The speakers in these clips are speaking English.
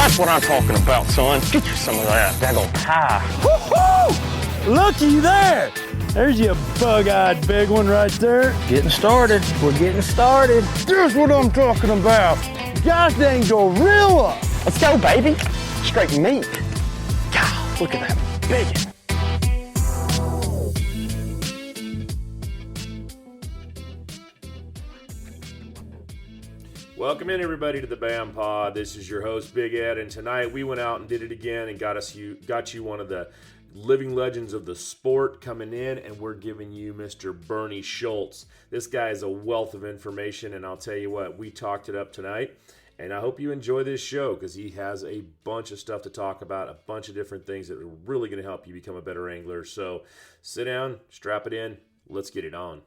That's what I'm talking about, son. Get you some of that daggone pie. Woo-hoo! Looky there. There's your bug-eyed big one right there. Getting started. We're getting started. Here's what I'm talking about. Gosh dang gorilla. Let's go, baby. Straight meat. God, look at that biggin. Welcome in, everybody, to the BAM Pod. This is your host, Big Ed, and tonight we went out and did it again and got you one of the living legends of the sport coming in, and we're giving you Mr. Bernie Schultz. This guy is a wealth of information, and I'll tell you what, we talked it up tonight, and I hope you enjoy this show because he has a bunch of stuff to talk about, a bunch of different things that are really going to help you become a better angler. So sit down, strap it in, let's get it on.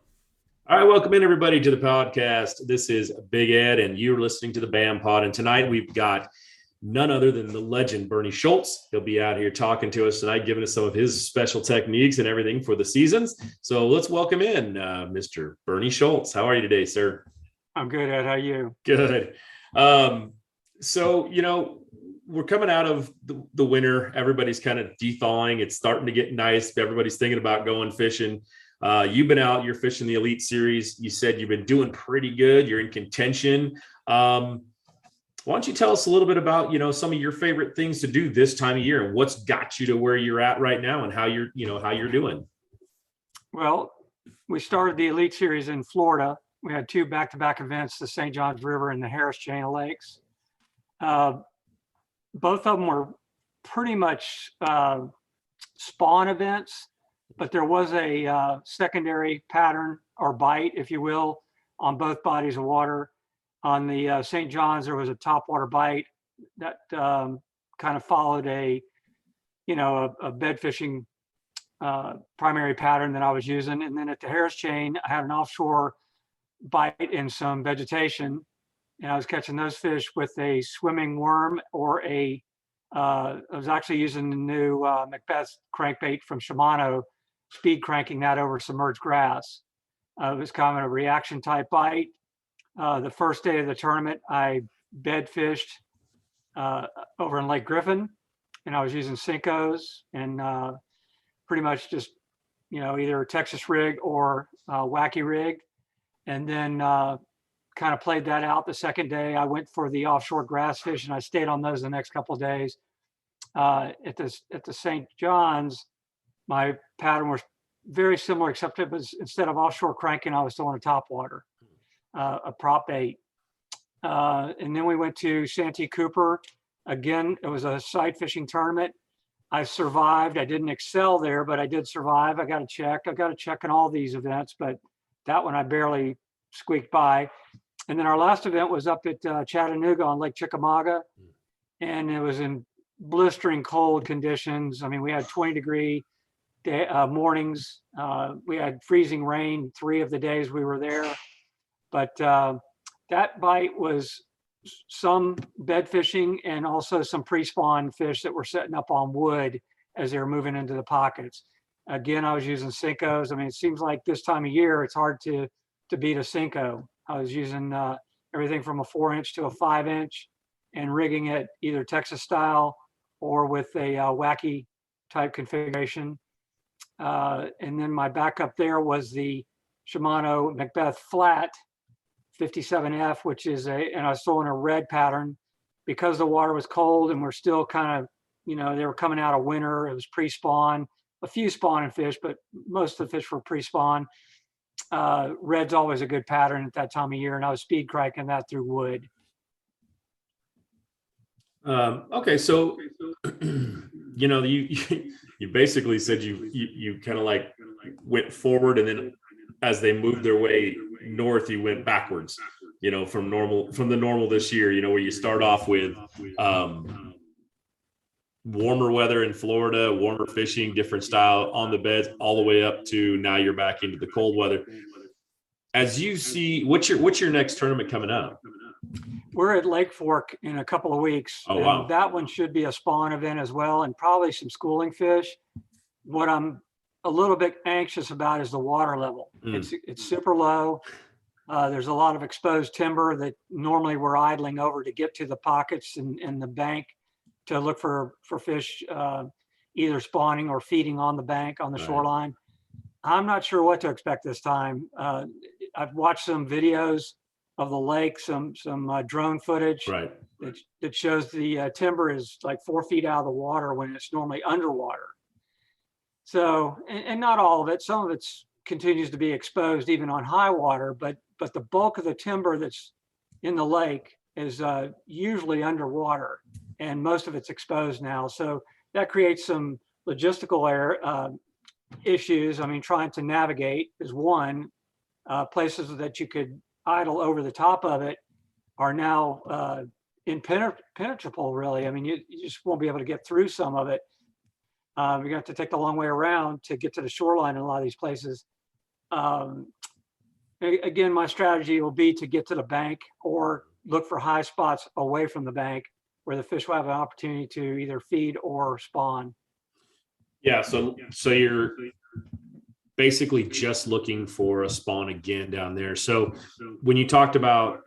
All right, welcome in, everybody, to the podcast. This is Big Ed, and you're listening to the BAM Pod. And tonight we've got none other than the legend, Bernie Schultz. He'll be out here talking to us tonight, giving us some of his special techniques and everything for the seasons. So let's welcome in Mr. Bernie Schultz. How are you today, sir? I'm good, Ed. How are you? Good. So, we're coming out of the winter. Everybody's kind of de-thawing. It's starting to get nice. Everybody's thinking about going fishing. You've been out, you're fishing the Elite Series. You said you've been doing pretty good. You're in contention. Why don't you tell us a little bit about, some of your favorite things to do this time of year and what's got you to where you're at right now and how you're doing? Well, we started the Elite Series in Florida. We had two back-to-back events, the St. Johns River and the Harris Chain of Lakes. Both of them were pretty much spawn events, but there was a secondary pattern or bite, if you will, on both bodies of water. On the St. John's, there was a topwater bite that kind of followed a bed fishing primary pattern that I was using. And then at the Harris Chain, I had an offshore bite in some vegetation, and I was catching those fish with a swimming worm or I was actually using the new Macbeth crankbait from Shimano, speed cranking that over submerged grass. It was kind of a reaction type bite. The first day of the tournament, I bed fished over in Lake Griffin, and I was using Sinkos and pretty much just, either a Texas rig or wacky rig. And then kind of played that out. The second day, I went for the offshore grass fish, and I stayed on those the next couple of days. At the St. John's, my pattern was very similar, except it was, instead of offshore cranking, I was still on a topwater, a prop bait. And then we went to Santee Cooper. Again, it was a sight fishing tournament. I survived. I didn't excel there, but I did survive. I got a check in all these events, but that one I barely squeaked by. And then our last event was up at Chattanooga on Lake Chickamauga, and it was in blistering cold conditions. I mean, we had 20-degree mornings. We had freezing rain 3 of the days we were there. But that bite was some bed fishing and also some pre-spawn fish that were setting up on wood as they were moving into the pockets. Again, I was using Sinkos. I mean, it seems like this time of year, it's hard to beat a Sinko. I was using everything from a 4-inch to a 5-inch and rigging it either Texas style or with a wacky type configuration. And then my backup there was the Shimano Macbeth Flat 57F, which is and I was still in a red pattern because the water was cold and we're still kind of, they were coming out of winter. It was pre-spawn, a few spawning fish, but most of the fish were pre-spawn. Red's always a good pattern at that time of year, and I was speed cranking that through wood. Okay, so you basically said you kind of like went forward, and then as they moved their way north, you went backwards. From the normal this year. Where you start off with warmer weather in Florida, warmer fishing, different style on the beds, all the way up to now you're back into the cold weather. As you see, what's your next tournament coming up? We're at Lake Fork in a couple of weeks. Oh, wow. And that one should be a spawn event as well, and probably some schooling fish. What I'm a little bit anxious about is the water level. It's super low. There's a lot of exposed timber that normally we're idling over to get to the pockets and the bank to look for fish, either spawning or feeding on the bank, on the shoreline. I'm not sure what to expect this time. I've watched some videos of the lake, some drone footage that shows the timber is like 4 feet out of the water when it's normally underwater. So, and not all of it, some of it continues to be exposed even on high water, but the bulk of the timber that's in the lake is usually underwater, and most of it's exposed now. So that creates some logistical issues. I mean, trying to navigate is one. Places that you could idle over the top of it are now impenetrable, really. I mean, you just won't be able to get through some of it. You're going to have to take the long way around to get to the shoreline in a lot of these places. Again, my strategy will be to get to the bank or look for high spots away from the bank where the fish will have an opportunity to either feed or spawn. Yeah, so you're basically just looking for a spawn again down there. So when you talked about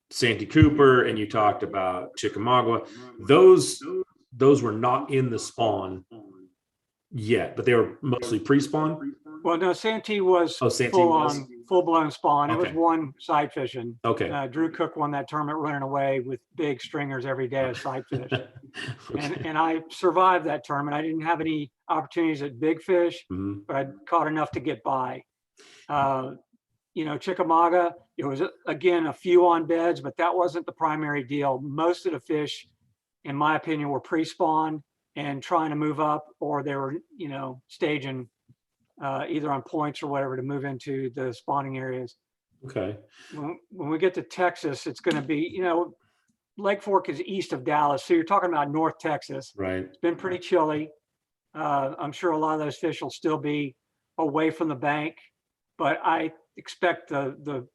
Santee Cooper and you talked about Chickamauga, those were not in the spawn yet, but they were mostly pre-spawn. Well, no, Santee was full-blown spawn. It was one side fishing. Okay. Drew Cook won that tournament running away with big stringers every day as side fish. And I survived that tournament. I didn't have any opportunities at big fish, but I caught enough to get by. Chickamauga, it was, again, a few on beds, but that wasn't the primary deal. Most of the fish, in my opinion, were pre-spawn and trying to move up, or they were, staging either on points or whatever to move into the spawning areas. Okay. When we get to Texas, it's going to be, Lake Fork is east of Dallas. So you're talking about North Texas. Right. It's been pretty chilly. I'm sure a lot of those fish will still be away from the bank, but I expect the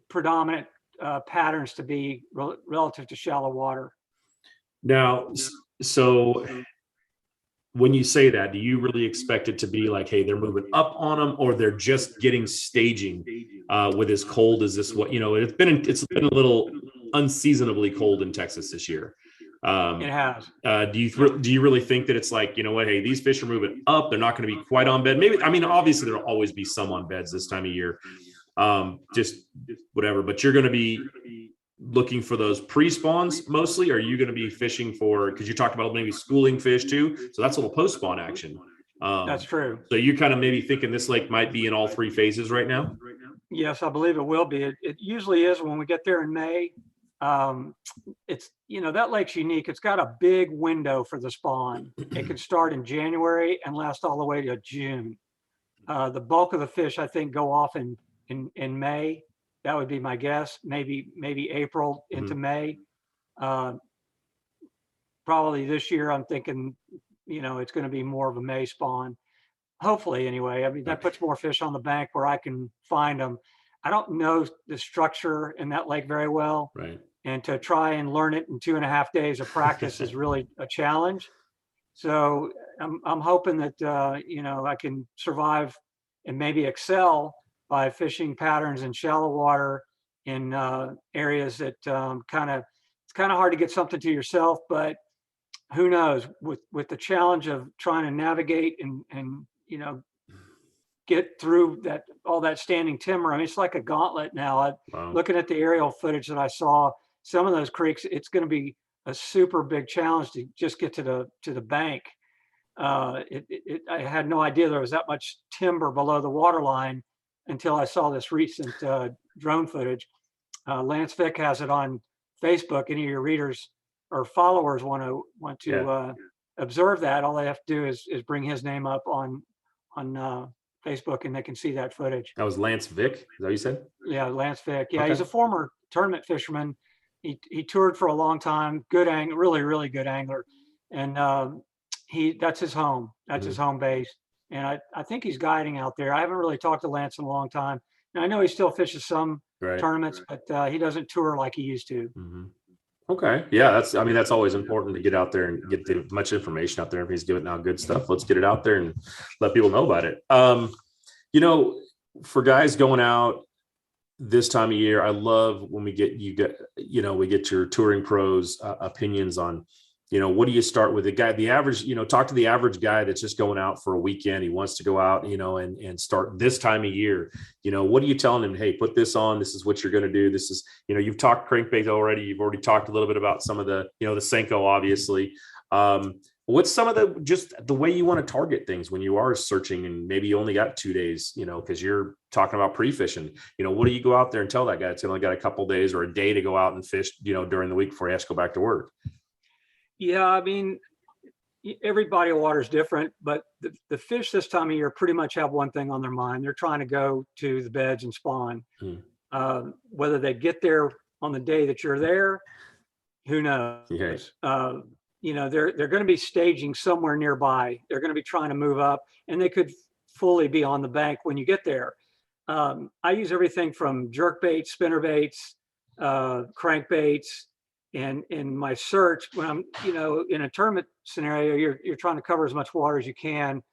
predominant patterns to be relative to shallow water. Now, so when you say that, do you really expect it to be like, hey, they're moving up on them, or they're just getting staging with as cold as this? What it's been a little unseasonably cold in Texas this year. It has. Do you really think that it's like, hey, these fish are moving up, they're not going to be quite on bed? Maybe, I mean, obviously there'll always be some on beds this time of year, just whatever. But you're going to be looking for those pre-spawns mostly? Or are you going to be fishing for, because you talked about maybe schooling fish too, so that's a little post-spawn action. That's true. So you're kind of maybe thinking this lake might be in all three phases right now? Yes, I believe it will be. It usually is when we get there in May. It's, that lake's unique. It's got a big window for the spawn. It could start in January and last all the way to June. The bulk of the fish, I think, go off in May. That would be my guess. Maybe April into May. Probably this year, I'm thinking, it's going to be more of a May spawn. Hopefully, anyway. I mean, that puts more fish on the bank where I can find them. I don't know the structure in that lake very well. Right. And to try and learn it in 2.5 days of practice is really a challenge. So I'm hoping that, I can survive and maybe excel by fishing patterns in shallow water in areas that it's kind of hard to get something to yourself, but who knows, with the challenge of trying to navigate and get through all that standing timber. I mean, it's like a gauntlet now. Wow. Looking at the aerial footage that I saw, some of those creeks, it's going to be a super big challenge to just get to the bank. I had no idea there was that much timber below the water line until I saw this recent drone footage. Lance Vick has it on Facebook. Any of your readers or followers want to observe that, all they have to do is bring his name up on Facebook, and they can see that footage. That was Lance Vick. Is that what you said? Yeah, Lance Vick. Yeah, Okay. He's a former tournament fisherman. He toured for a long time. Good angler, really, really good angler. And that's his home. That's his home base. And I think he's guiding out there. I haven't really talked to Lance in a long time. And I know he still fishes some tournaments, but he doesn't tour like he used to. Mm-hmm. Okay. Yeah. That's always important to get out there and get as much information out there. If he's doing now good stuff, let's get it out there and let people know about it. For guys going out, this time of year, I love when we get your touring pros opinions on, what do you start with the average, talk to the average guy that's just going out for a weekend. He wants to go out, and start this time of year. What are you telling him? Hey, put this on. This is what you're going to do. This is, you've talked crankbait already. You've already talked a little bit about some of the, the Senko, obviously. What's some of the way you want to target things when you are searching and maybe you only got 2 days, because you're talking about pre-fishing, what do you go out there and tell that guy? It's only got a couple of days or a day to go out and fish, during the week before he has to go back to work. Yeah. I mean, every body of water is different, but the fish this time of year pretty much have one thing on their mind. They're trying to go to the beds and spawn. Whether they get there on the day that you're there, who knows? Yes. They're going to be staging somewhere nearby. They're going to be trying to move up, and they could fully be on the bank when you get there. I use everything from jerk baits, spinner baits, crankbaits, and in my search, when I'm, in a tournament scenario, you're trying to cover as much water as you can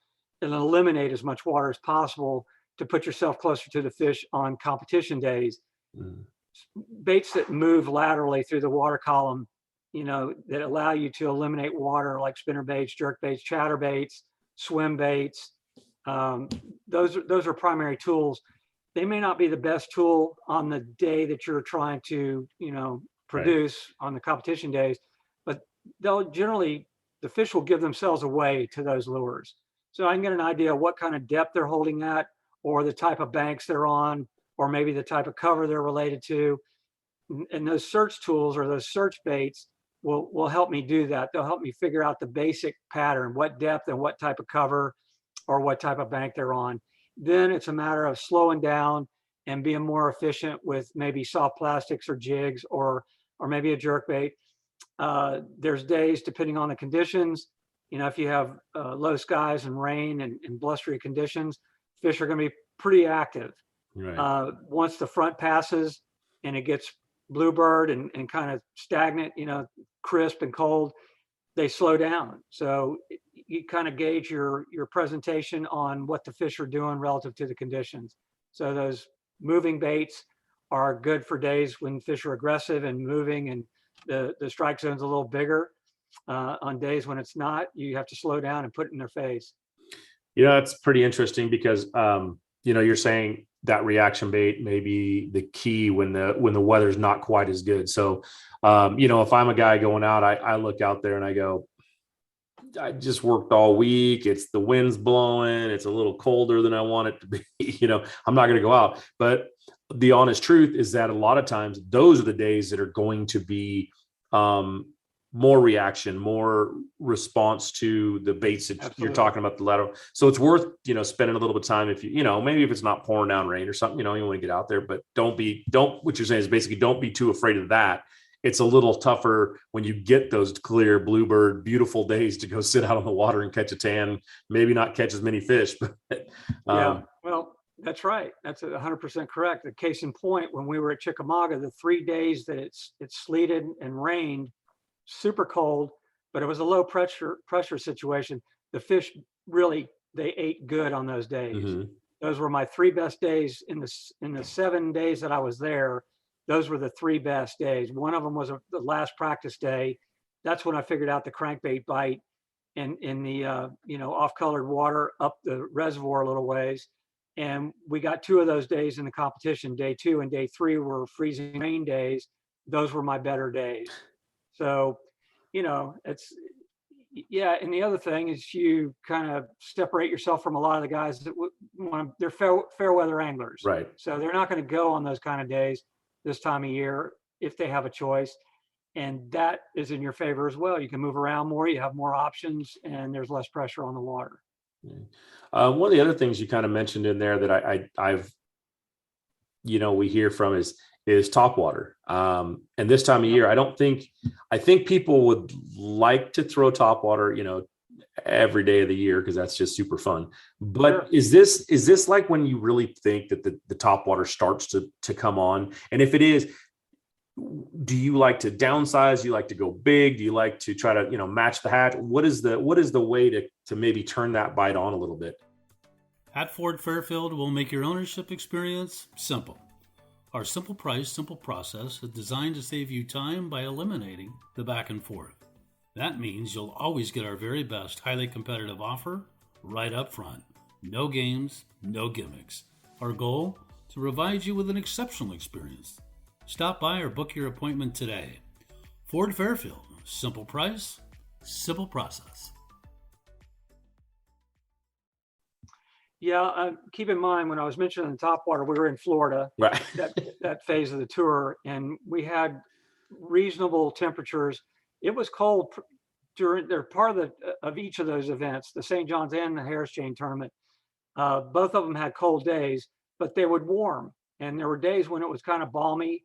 and eliminate as much water as possible to put yourself closer to the fish on competition days. Baits that move laterally through the water column, that allow you to eliminate water, like spinner baits, jerk baits, chatter baits, swim baits. Those are primary tools. They may not be the best tool on the day that you're trying to, produce on the competition days, but the fish will give themselves away to those lures. So I can get an idea of what kind of depth they're holding at, or the type of banks they're on, or maybe the type of cover they're related to. And those search tools or those search baits will help me do that. They'll help me figure out the basic pattern, what depth and what type of cover or what type of bank they're on. Then it's a matter of slowing down and being more efficient with maybe soft plastics or jigs or maybe a jerk bait. There's days, depending on the conditions, if you have low skies and rain and blustery conditions, fish are going to be pretty active. Right. Once the front passes and it gets bluebird and kind of stagnant, crisp and cold, they slow down. So you kind of gauge your presentation on what the fish are doing relative to the conditions. So those moving baits are good for days when fish are aggressive and moving and the strike zone's a little bigger. On days when it's not, you have to slow down and put it in their face. It's pretty interesting because, you're saying that reaction bait may be the key when the weather's not quite as good. So, if I'm a guy going out, I look out there and I go, I just worked all week. It's the wind's blowing. It's a little colder than I want it to be. I'm not going to go out. But the honest truth is that a lot of times those are the days that are going to be more reaction, more response to the baits that Absolutely. You're talking about the lateral. So it's worth, spending a little bit of time if maybe if it's not pouring down rain or something, you want to get out there, but what you're saying is basically don't be too afraid of that. It's a little tougher when you get those clear bluebird, beautiful days to go sit out on the water and catch a tan, maybe not catch as many fish. But yeah, well, that's right. That's 100% correct. The case in point, when we were at Chickamauga, the 3 days that it sleeted and rained, super cold, but it was a low pressure situation. The fish really, they ate good on those days. Mm-hmm. Those were my 3 best days in the 7 days that I was there. Those were the 3 best days. One of them was the last practice day. That's when I figured out the crankbait bite in the off-colored water up the reservoir a little ways. And we got 2 of those days in the competition. Day 2 and day 3 were freezing rain days. Those were my better days. So, it's, yeah. And the other thing is you kind of separate yourself from a lot of the guys that they're fair weather anglers. Right. So they're not going to go on those kind of days this time of year if they have a choice. And that is in your favor as well. You can move around more, you have more options, and there's less pressure on the water. One of the other things you kind of mentioned in there that I've we hear from is topwater. And this time of year, I think people would like to throw topwater, every day of the year, because that's just super fun. But sure. Is this like when you really think that the topwater starts to come on? And if it is, do you like to downsize? Do you like to go big? Do you like to try to, match the hatch? What is the way to maybe turn that bite on a little bit? At Ford Fairfield, we'll make your ownership experience simple. Our simple price, simple process is designed to save you time by eliminating the back and forth. That means you'll always get our very best highly competitive offer right up front. No games, no gimmicks. Our goal? To provide you with an exceptional experience. Stop by or book your appointment today. Ford Fairfield, simple price, simple process. Yeah, keep in mind when I was mentioning the topwater, we were in Florida, Right. that phase of the tour, and we had reasonable temperatures. It was cold during they're part of each of those events, the St. John's and the Harris Chain tournament. Both of them had cold days, but they would warm. And there were days when it was kind of balmy.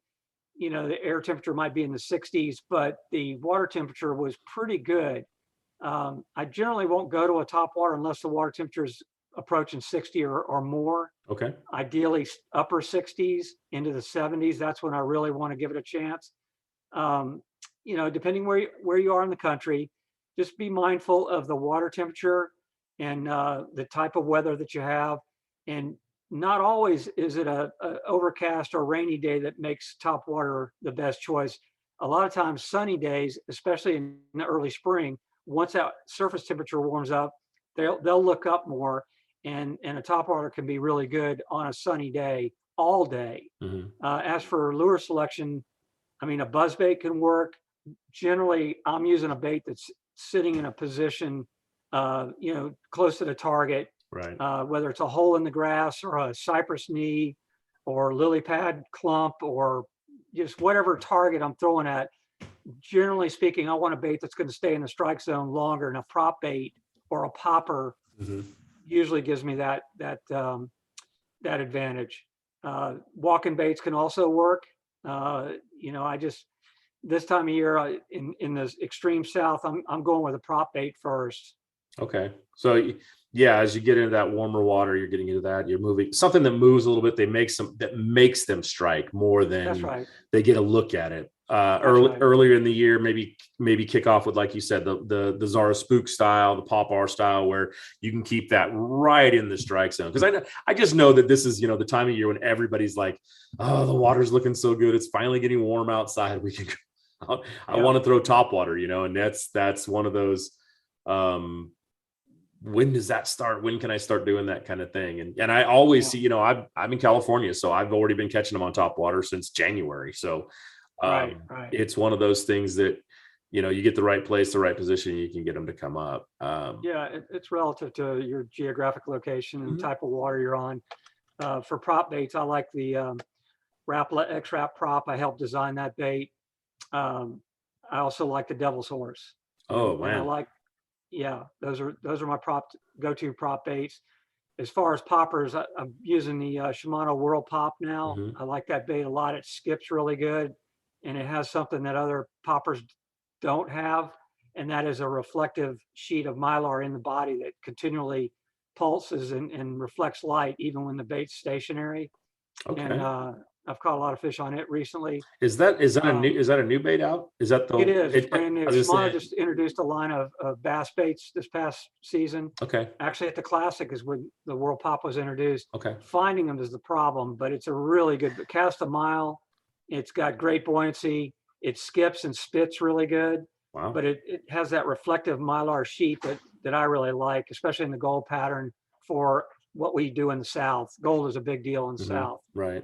You know, the air temperature might be in the 60s, but the water temperature was pretty good. I generally won't go to a topwater unless the water temperature is approaching 60 or more. Okay. Ideally upper 60s into the 70s. That's when I really want to give it a chance. You know, depending where you are in the country, just be mindful of the water temperature and the type of weather that you have. And not always is it a overcast or rainy day that makes topwater the best choice. A lot of times sunny days, especially in the early spring, once that surface temperature warms up, they'll look up more, and a topwater can be really good on a sunny day all day. Mm-hmm. As for lure selection, I mean, a buzzbait can work. Generally, I'm using a bait that's sitting in a position, you know, close to the target. Right. Whether it's a hole in the grass or a cypress knee or lily pad clump or just whatever target I'm throwing at. Generally speaking, I want a bait that's going to stay in the strike zone longer, and a prop bait or a popper usually gives me that advantage. Walking baits can also work. You know, this time of year in the extreme south, I'm going with a prop bait first. Okay. So yeah, as you get into that warmer water, you're getting into that, you're moving something that moves a little bit. That makes them strike more than That's right. They get a look at it. Right. Earlier in the year, maybe kick off with, like you said, the Zara Spook style, the Pop R style, where you can keep that right in the strike zone. Because I just know that this is, you know, the time of year when everybody's like, oh, the water's looking so good, it's finally getting warm outside. We can I want to throw topwater, you know, and that's one of those. When does that start? When can I start doing that kind of thing? And I always see, you know, I'm in California, so I've already been catching them on topwater since January. So Right. it's one of those things that, you know, you get the right place, the right position, you can get them to come up. It's relative to your geographic location and type of water you're on. For prop baits, I like the Rapala X-Rap prop. I helped design that bait. I also like the Devil's Horse. Oh, And man. those are my go-to prop baits. As far as poppers, I'm using the Shimano World Pop now. I like that bait a lot. It skips really good, and it has something that other poppers don't have, and that is a reflective sheet of mylar in the body that continually pulses and reflects light even when the bait's stationary. Okay. And I've caught a lot of fish on it recently. Is that a new bait out? Is that It is. It's brand new. Shimano just just introduced a line of bass baits this past season. okay. Actually, at the Classic is when the World Pop was introduced. Okay. Finding them is the problem, but it's a really good cast a mile. It's got great buoyancy. It skips and spits really good. Wow. But it has that reflective mylar sheet that I really like, especially in the gold pattern for what we do in the South. Gold is a big deal in the South. Right.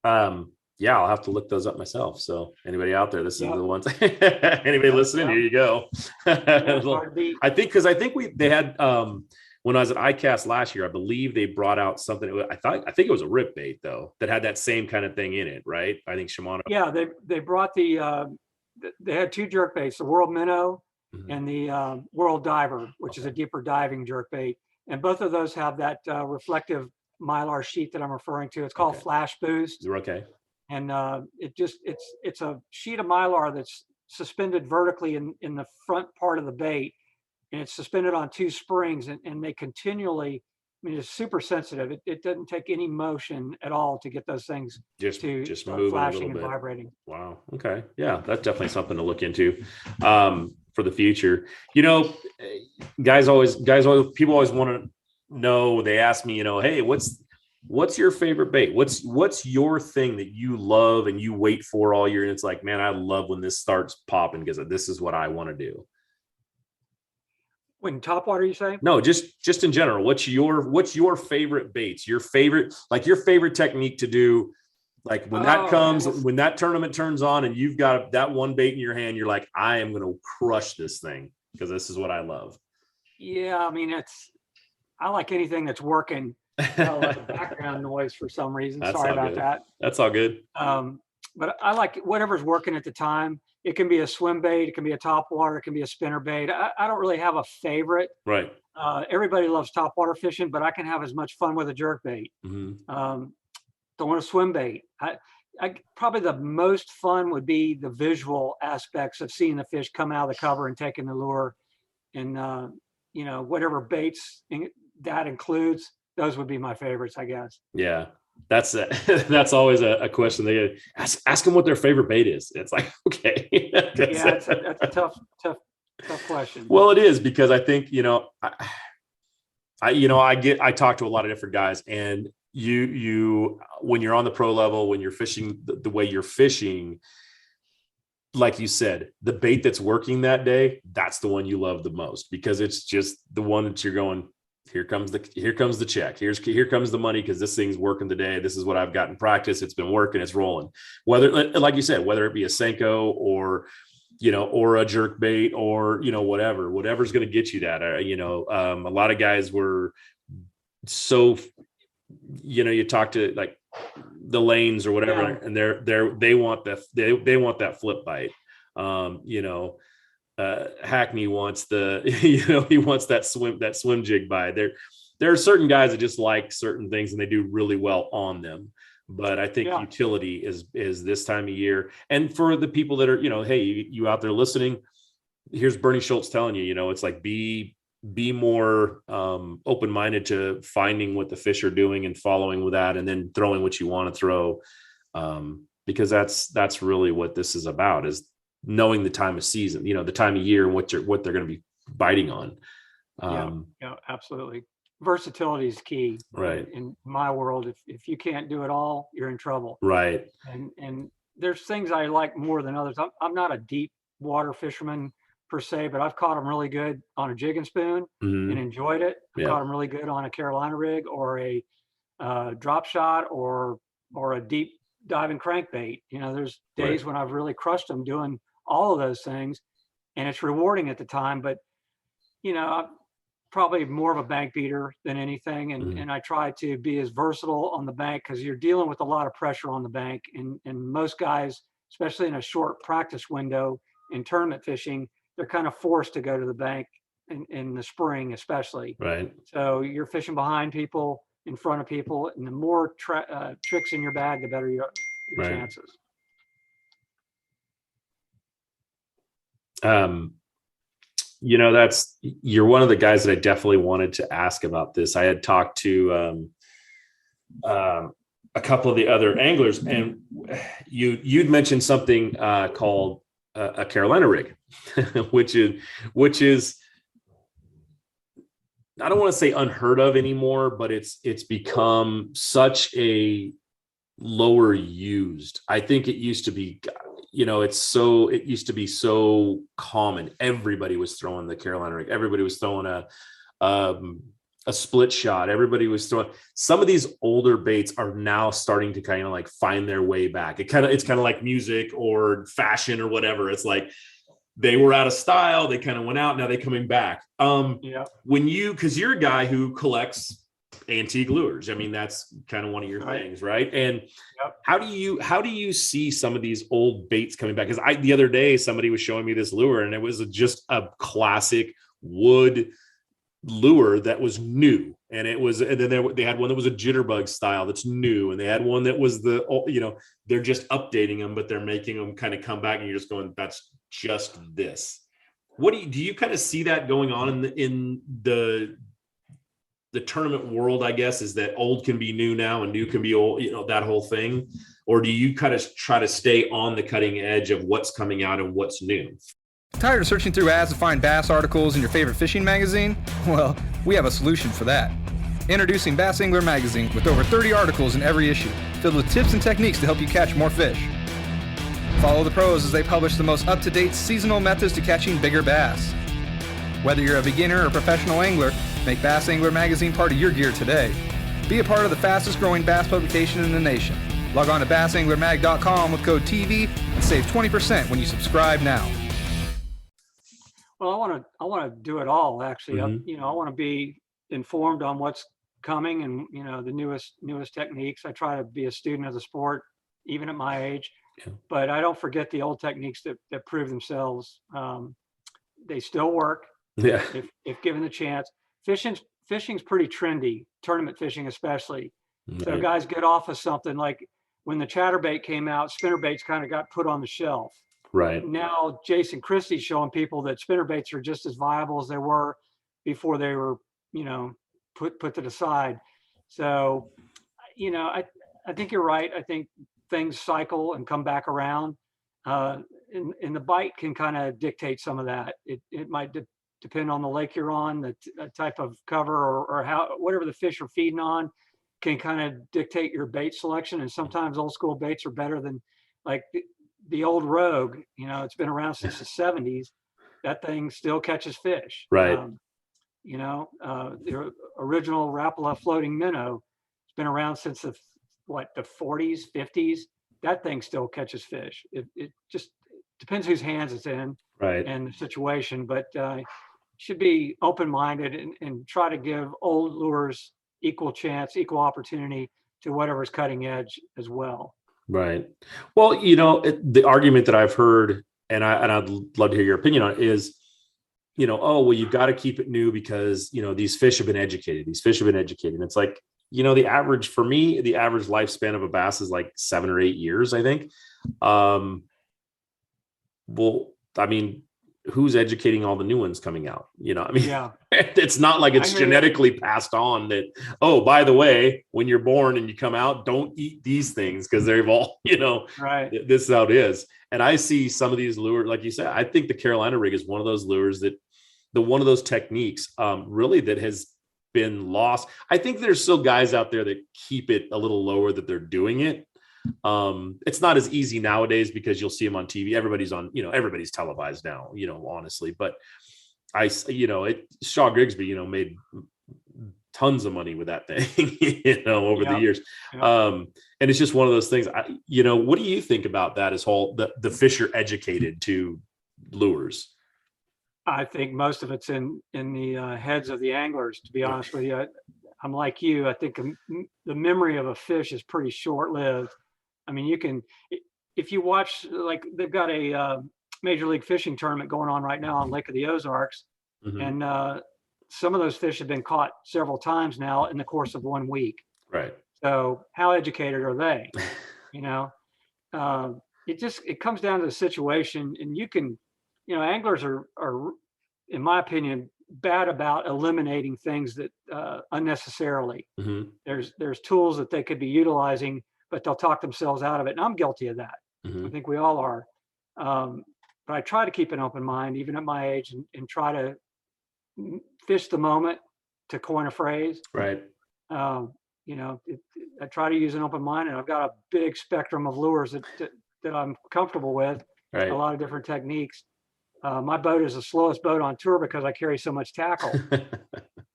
Yeah, I'll have to look those up myself. So anybody out there, this is the ones. Anybody listening, here you go. I think they had when I was at ICAST last year, I believe they brought out something. I think it was a rip bait though that had that same kind of thing in it, right? I think Shimano. Yeah, they brought they had two jerk baits, the World Minnow and the World Diver, which is a deeper diving jerk bait, and both of those have that reflective mylar sheet that I'm referring to. It's called Flash Boost. Okay. And it's a sheet of mylar that's suspended vertically in the front part of the bait, and it's suspended on two springs, and they continually, I mean, it's super sensitive. It doesn't take any motion at all to get those things just start moving flashing a little bit. and vibrating. Wow. Okay. Yeah, that's definitely something to look into for the future. You know, people always want to know. They ask me, you know, hey, What's your favorite bait? What's your thing that you love and you wait for all year? And it's like, man, I love when this starts popping because this is what I want to do. When topwater, you say? No, just in general. What's your favorite baits? Your favorite technique to do. Like when that comes, when that tournament turns on and you've got that one bait in your hand, you're like, I am going to crush this thing because this is what I love. Yeah, I mean, I like anything that's working. A lot of background noise for some reason. Sorry about that. That's all good. But I like whatever's working at the time. It can be a swim bait, it can be a topwater, it can be a spinner bait. I don't really have a favorite. Right. Everybody loves topwater fishing, but I can have as much fun with a jerk bait. Mm-hmm. Throwing a swim bait. I probably the most fun would be the visual aspects of seeing the fish come out of the cover and taking the lure, and whatever baits that includes. Those would be my favorites, I guess. Yeah, that's always a question. They ask them what their favorite bait is. It's like, okay. Yeah, that's a tough question. Well, it is, because I think, I talk to a lot of different guys, and you when you're on the pro level, when you're fishing the way you're fishing, like you said, the bait that's working that day, that's the one you love the most, because it's just the one that you're going, here comes the check. Here comes the money, because this thing's working today. This is what I've got in practice. It's been working. It's rolling. Whether, like you said, whether it be a Senko or a jerk bait or, whatever's going to get you that. A lot of guys were so, you talk to like the lanes or whatever, and they want that flip bite. Hackney wants he wants that swim jig bite. There are certain guys that just like certain things and they do really well on them. But I think utility is this time of year. And for the people that are, hey, you out there listening, here's Bernie Schultz telling you, it's like be more open-minded to finding what the fish are doing and following with that, and then throwing what you want to throw, because that's really what this is about, is knowing the time of season, the time of year and what they're going to be biting on. Yeah, absolutely. Versatility is key. Right. In my world, if you can't do it all, you're in trouble. Right. And there's things I like more than others. I'm not a deep water fisherman per se, but I've caught them really good on a jig and spoon and enjoyed it. I've caught them really good on a Carolina rig or a drop shot or a deep diving crankbait. There's days when I've really crushed them doing all of those things, and it's rewarding at the time. But I'm probably more of a bank beater than anything, and I try to be as versatile on the bank, because you're dealing with a lot of pressure on the bank, and most guys, especially in a short practice window in tournament fishing, they're kind of forced to go to the bank in the spring, especially. Right. So you're fishing behind people, in front of people, and the more tricks in your bag, the better your chances. You're one of the guys that I definitely wanted to ask about this. I had talked to a couple of the other anglers, and you'd mentioned something called a Carolina rig, which is I don't want to say unheard of anymore, but it's become such a lower used. I think it used to be, it used to be so common. Everybody was throwing the Carolina rig. Everybody was throwing a split shot. Everybody was throwing. Some of these older baits are now starting to kind of like find their way back. It's kind of like music or fashion or whatever. It's like they were out of style. They kind of went out. Now they're coming back. Because you're a guy who collects antique lures. I mean, that's kind of one of your things, right? And how do you see some of these old baits coming back? Because the other day somebody was showing me this lure, and it was just a classic wood lure that was new, and then they had one that was a jitterbug style that's new, and they had one that was they're just updating them, but they're making them kind of come back, and you're just going, that's just this. What do you kind of see that going on in the tournament world? I guess is that old can be new now and new can be old, that whole thing, or do you kind of try to stay on the cutting edge of what's coming out and what's new? Tired of searching through ads to find bass articles in your favorite fishing magazine? Well, we have a solution for that. Introducing Bass Angler Magazine with over 30 articles in every issue, filled with tips and techniques to help you catch more fish. Follow the pros as they publish the most up-to-date seasonal methods to catching bigger bass. Whether you're a beginner or professional angler, make Bass Angler Magazine part of your gear today. Be a part of the fastest growing bass publication in the nation. Log on to bassanglermag.com with code TV and save 20% when you subscribe now. Well, I want to do it all, actually. Mhm. I want to be informed on what's coming and, the newest techniques. I try to be a student of the sport, even at my age, Yeah. but I don't forget the old techniques that prove themselves. They still work Yeah. if given the chance. Fishing's pretty trendy, tournament fishing especially. So Right. guys get off of something like when the chatterbait came out, spinnerbaits kind of got put on the shelf. Right. Now Jason Christie's showing people that spinnerbaits are just as viable as they were before they were, put to the side. So, I think you're right. I think things cycle and come back around. And the bite can kind of dictate some of that. It might depend on the lake you're on, the type of cover or how, whatever the fish are feeding on can kind of dictate your bait selection. And sometimes old school baits are better than like the old Rogue, it's been around since the 70s. That thing still catches fish. Right. The original Rapala floating minnow, it's been around since the 40s, 50s. That thing still catches fish. It just depends whose hands it's in Right. and the situation, but should be open-minded and try to give old lures equal chance, equal opportunity to whatever's cutting edge as well. Right. Well, the argument that I've heard, and I'd love to hear your opinion on it, is, oh, well, you've got to keep it new because, these fish have been educated. These fish have been educated. And it's like, the average lifespan of a bass is like 7 or 8 years, I think. Well, I mean, who's educating all the new ones coming out? Yeah. It's not like it's I hear you. genetically passed on that, oh, by the way, when you're born and you come out, don't eat these things because they've all, Right. this is how it is. And I see some of these lures, like you said, I think the Carolina rig is one of those lures one of those techniques really that has been lost. I think there's still guys out there that keep it a little lower that they're doing it. It's not as easy nowadays because you'll see them on TV. Everybody's on, everybody's televised now, honestly, but Shaw Grigsby, made tons of money with that thing, over the years. Yeah. And it's just one of those things. What do you think about that as whole, the fish are educated to lures? I think most of it's in the heads of the anglers, to be honest with you. I'm like you. I think the memory of a fish is pretty short-lived. I mean, if you watch, like they've got a Major League Fishing tournament going on right now on Lake of the Ozarks. Mhm. And some of those fish have been caught several times now in the course of 1 week. Right. So how educated are they? It comes down to the situation, and anglers are, in my opinion, bad about eliminating things that unnecessarily. Mm-hmm. There's tools that they could be utilizing, but they'll talk themselves out of it. And I'm guilty of that. Mm-hmm. I think we all are. But I try to keep an open mind, even at my age, and try to fish the moment, to coin a phrase. Right. I try to use an open mind, and I've got a big spectrum of lures that I'm comfortable with. Right. A lot of different techniques. My boat is the slowest boat on tour because I carry so much tackle.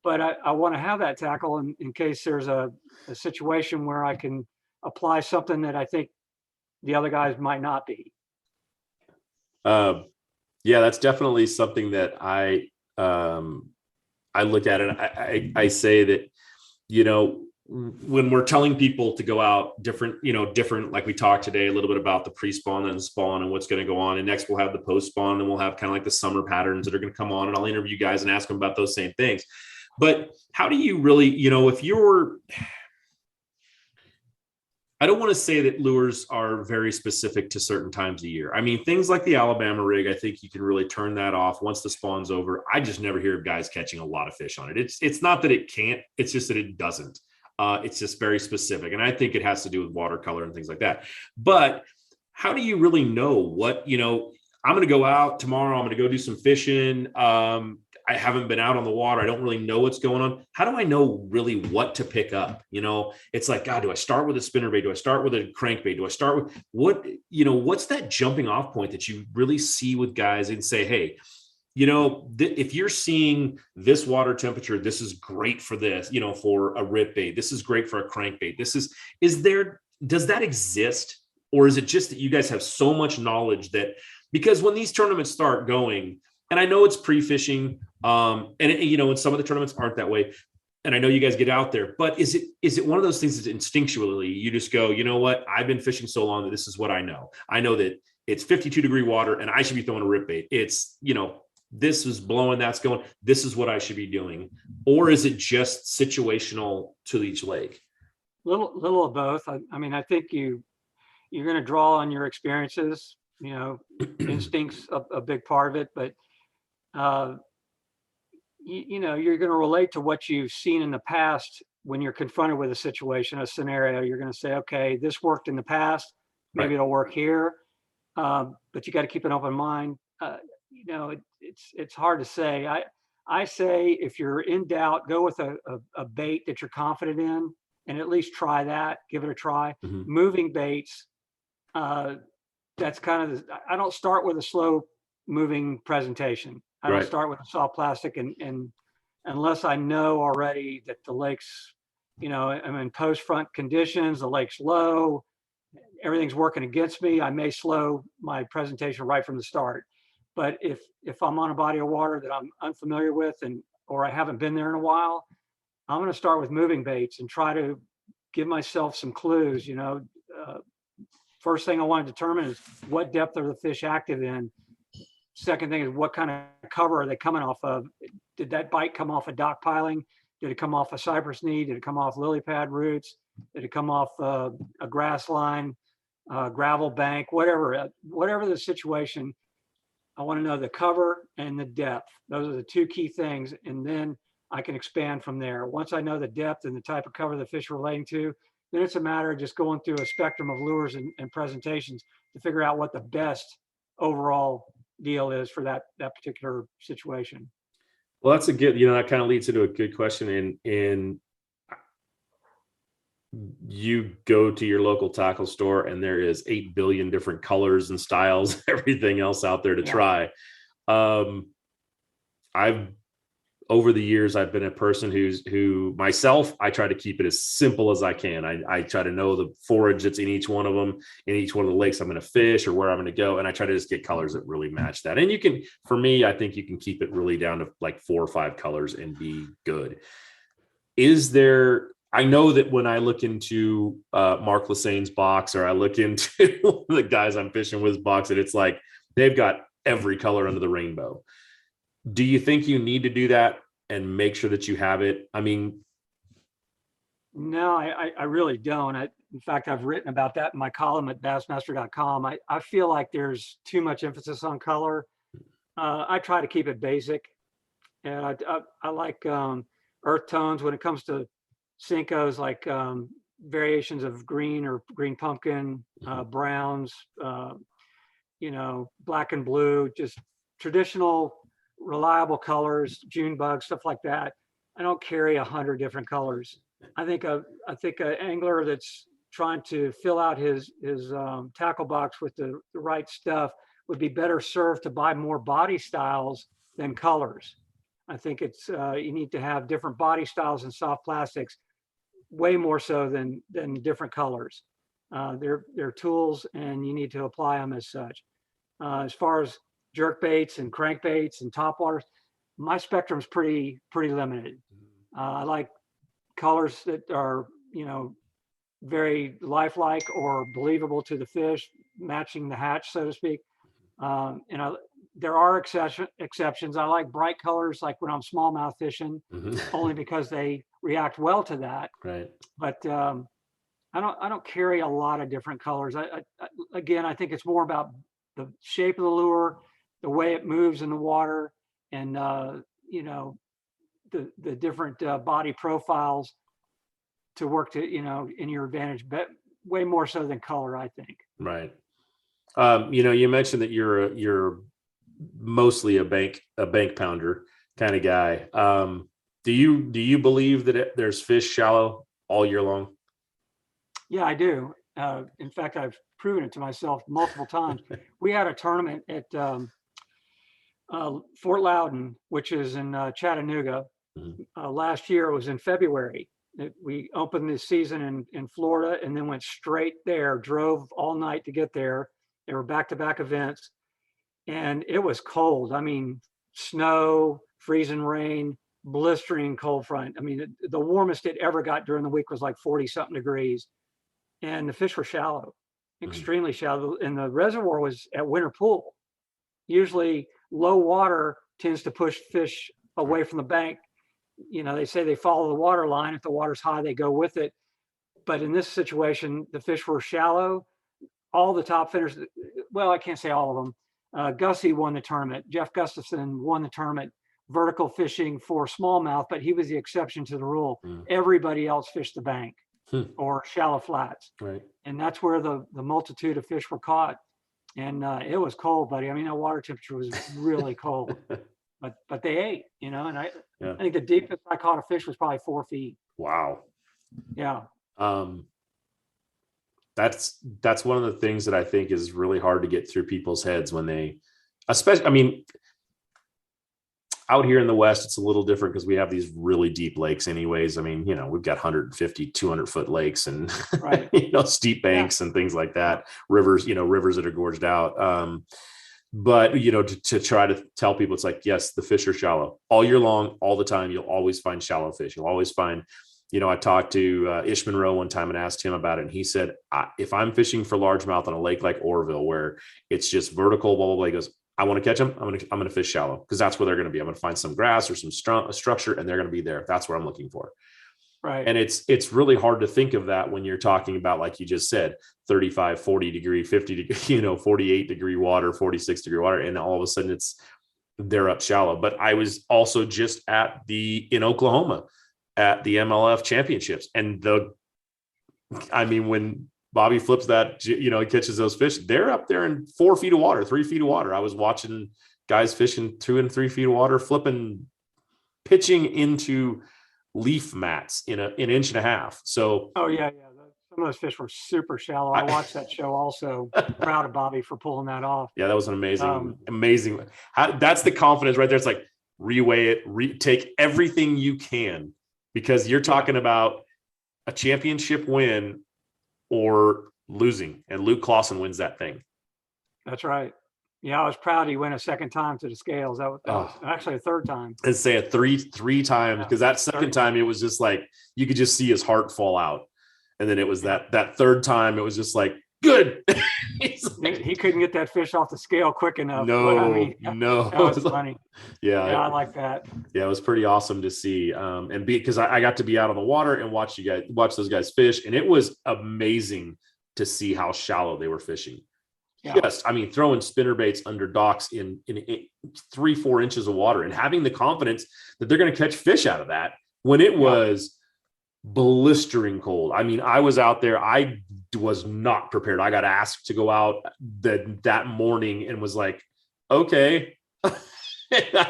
But I want to have that tackle in case there's a situation where I can apply something that I think the other guys might not be. Yeah, that's definitely something that I look at it. I say that, when we're telling people to go out different, like we talked today a little bit about the pre-spawn and spawn and what's going to go on. And next we'll have the post-spawn, and we'll have kind of like the summer patterns that are going to come on, and I'll interview guys and ask them about those same things. But how do you really, if you're, I don't want to say that lures are very specific to certain times of year. I mean, things like the Alabama rig, I think you can really turn that off once the spawn's over. I just never hear of guys catching a lot of fish on it. It's not that it can't, it's just that it doesn't. It's just very specific. And I think it has to do with watercolor and things like that. But how do you really know what, I'm going to go out tomorrow, I'm going to go do some fishing. I haven't been out on the water. I don't really know what's going on. How do I know really what to pick up? It's like, God, do I start with a spinnerbait? Do I start with a crankbait? Do I start with what's that jumping off point that you really see with guys and say, hey, if you're seeing this water temperature, this is great for this, for a rip bait. This is great for a crankbait. Does that exist? Or is it just that you guys have so much knowledge that, because when these tournaments start going, and I know it's pre-fishing, and some of the tournaments aren't that way, and I know you guys get out there, but is it one of those things that instinctually you just go, you know what, I've been fishing so long that this is what I know. I know that it's 52-degree water and I should be throwing a rip bait. It's, this is blowing, that's going, this is what I should be doing. Or is it just situational to each lake? Little of both. I mean, I think you're going to draw on your experiences, instincts a big part of it, but you're going to relate to what you've seen in the past. When you're confronted with a situation, a scenario, you're going to say, okay, this worked in the past, maybe Right. It'll work here. But you got to keep an open mind. It's hard to say. I say, if you're in doubt, go with a bait that you're confident in, and at least try that, give it a try. Mhm. Moving baits, that's kind of, I don't start with a slow moving presentation. I don't Right. start with a soft plastic, and unless I know already that the lake's, I'm in post front conditions, the lake's low, everything's working against me, I may slow my presentation right from the start. But if I'm on a body of water that I'm unfamiliar with, or I haven't been there in a while, I'm going to start with moving baits and try to give myself some clues. First thing I want to determine is what depth are the fish active in. Second thing is, what kind of cover are they coming off of? Did that bite come off a dock piling? Did it come off a cypress knee? Did it come off lily pad roots? Did it come off a grass line, gravel bank, whatever the situation? I want to know the cover and the depth. Those are the two key things. And then I can expand from there. Once I know the depth and the type of cover the fish are relating to, then it's a matter of just going through a spectrum of lures and presentations to figure out what the best overall deal is for that particular situation. Well, that's a good, that kind of leads into a good question. And you go to your local tackle store and there is 8 billion different colors and styles, everything else out there to try. Over the years, I've been a person who myself, I try to keep it as simple as I can. I try to know the forage that's in each one of them, in each one of the lakes I'm going to fish or where I'm going to go. And I try to just get colors that really match that. And for me, I think you can keep it really down to like 4 or 5 colors and be good. I know that when I look into Mark Lassane's box, or I look into the guys I'm fishing with's box, and it's like they've got every color under the rainbow. Do you think you need to do that and make sure that you have it? I mean, no, I really don't. In fact, I've written about that in my column at bassmaster.com. I feel like there's too much emphasis on color. I try to keep it basic, and I like earth tones when it comes to Cincos, like variations of green or green pumpkin, browns, black and blue, just traditional, reliable colors, June bug, stuff like that. I don't carry 100 different colors. I think an angler that's trying to fill out his tackle box with the right stuff would be better served to buy more body styles than colors. I think it's you need to have different body styles and soft plastics, way more so than different colors. They're tools, and you need to apply them as such. As far as jerk baits and crankbaits and topwaters, my spectrum's pretty limited. I like colors that are very lifelike or believable to the fish, matching the hatch, so to speak. There are exceptions. I like bright colors, like when I'm smallmouth fishing, only because they react well to that. Right. But I don't carry a lot of different colors. Again, I think it's more about the shape of the lure, the way it moves in the water, and the different body profiles to work to in your advantage, but way more so than color, I think. Right. You mentioned that you're mostly a bank pounder. kind of guy. Do you believe that there's fish shallow all year long? Yeah, I do. In fact, I've proven it to myself multiple times. We had a tournament at Fort Loudon, which is in Chattanooga. Last year, it was in February. We opened the season in Florida and then went straight there, drove all night to get there. They were back-to-back events, and it was cold. I mean, snow, freezing rain, blistering cold front. I mean, the warmest it ever got during the week was like 40-something degrees. And the fish were shallow, extremely shallow. And the reservoir was at winter pool. Usually low water tends to push fish away from the bank. You know, they say they follow the water line. If the water's high, they go with it. But in this situation, the fish were shallow. All the top finners, well, I can't say all of them. Gussie won the tournament. Jeff Gustafson won the tournament, vertical fishing for smallmouth, but he was the exception to the rule. Everybody else fished the bank or shallow flats. Right. And that's where the multitude of fish were caught. And it was cold, buddy. I mean, the water temperature was really cold, but they ate, you know, and I think the deepest I caught a fish was probably 4 feet. Wow. Yeah. That's one of the things that I think is really hard to get through people's heads when they, especially, I mean, out here in the West, it's a little different because we have these really deep lakes anyways. I mean, you know, we've got 150, 200 foot lakes and, Right. you know, steep banks and things like that. Rivers that are gorged out. But, you know, to try to tell people, it's like, yes, the fish are shallow all year long, all the time. You'll always find shallow fish. You'll always find, you know, I talked to Ish Monroe one time and asked him about it. And he said, if I'm fishing for largemouth on a lake like Oroville, where it's just vertical, blah, blah, blah, he goes, I want to catch them. I'm going to fish shallow because that's where they're going to be. I'm going to find some grass or some structure and they're going to be there. That's what I'm looking for. Right. And it's really hard to think of that when you're talking about, like you just said, 35, 40 degree, 50 degree, you know, 48 degree water, 46 degree water. And all of a sudden they're up shallow. But I was also just in Oklahoma at the MLF championships. And when Bobby flips that, you know, he catches those fish, they're up there in 4 feet of water, 3 feet of water. I was watching guys fishing 2 and 3 feet of water, pitching into leaf mats in an inch and a half. So, oh yeah. Some of those fish were super shallow. I watched that show also. Proud of Bobby for pulling that off. Yeah, that was an amazing. That's the confidence right there. It's like reweigh it, take everything you can, because you're talking about a championship win or losing, and Luke Clausen wins that thing. That's right. Yeah, I was proud he went a second time to the scales. That was actually a third time. And say it three times, because that second time it was just like you could just see his heart fall out, and then it was that third time it was just like good. He couldn't get that fish off the scale quick enough. No. That was funny. Yeah, I like that. Yeah, it was pretty awesome to see, because I got to be out on the water and watch those guys fish, and it was amazing to see how shallow they were fishing. Yeah. Yes, I mean, throwing spinner baits under docks in 3-4 inches of water and having the confidence that they're going to catch fish out of that when it was blistering cold. I mean, I was out there. I was not prepared. I got asked to go out that morning and was like, okay. I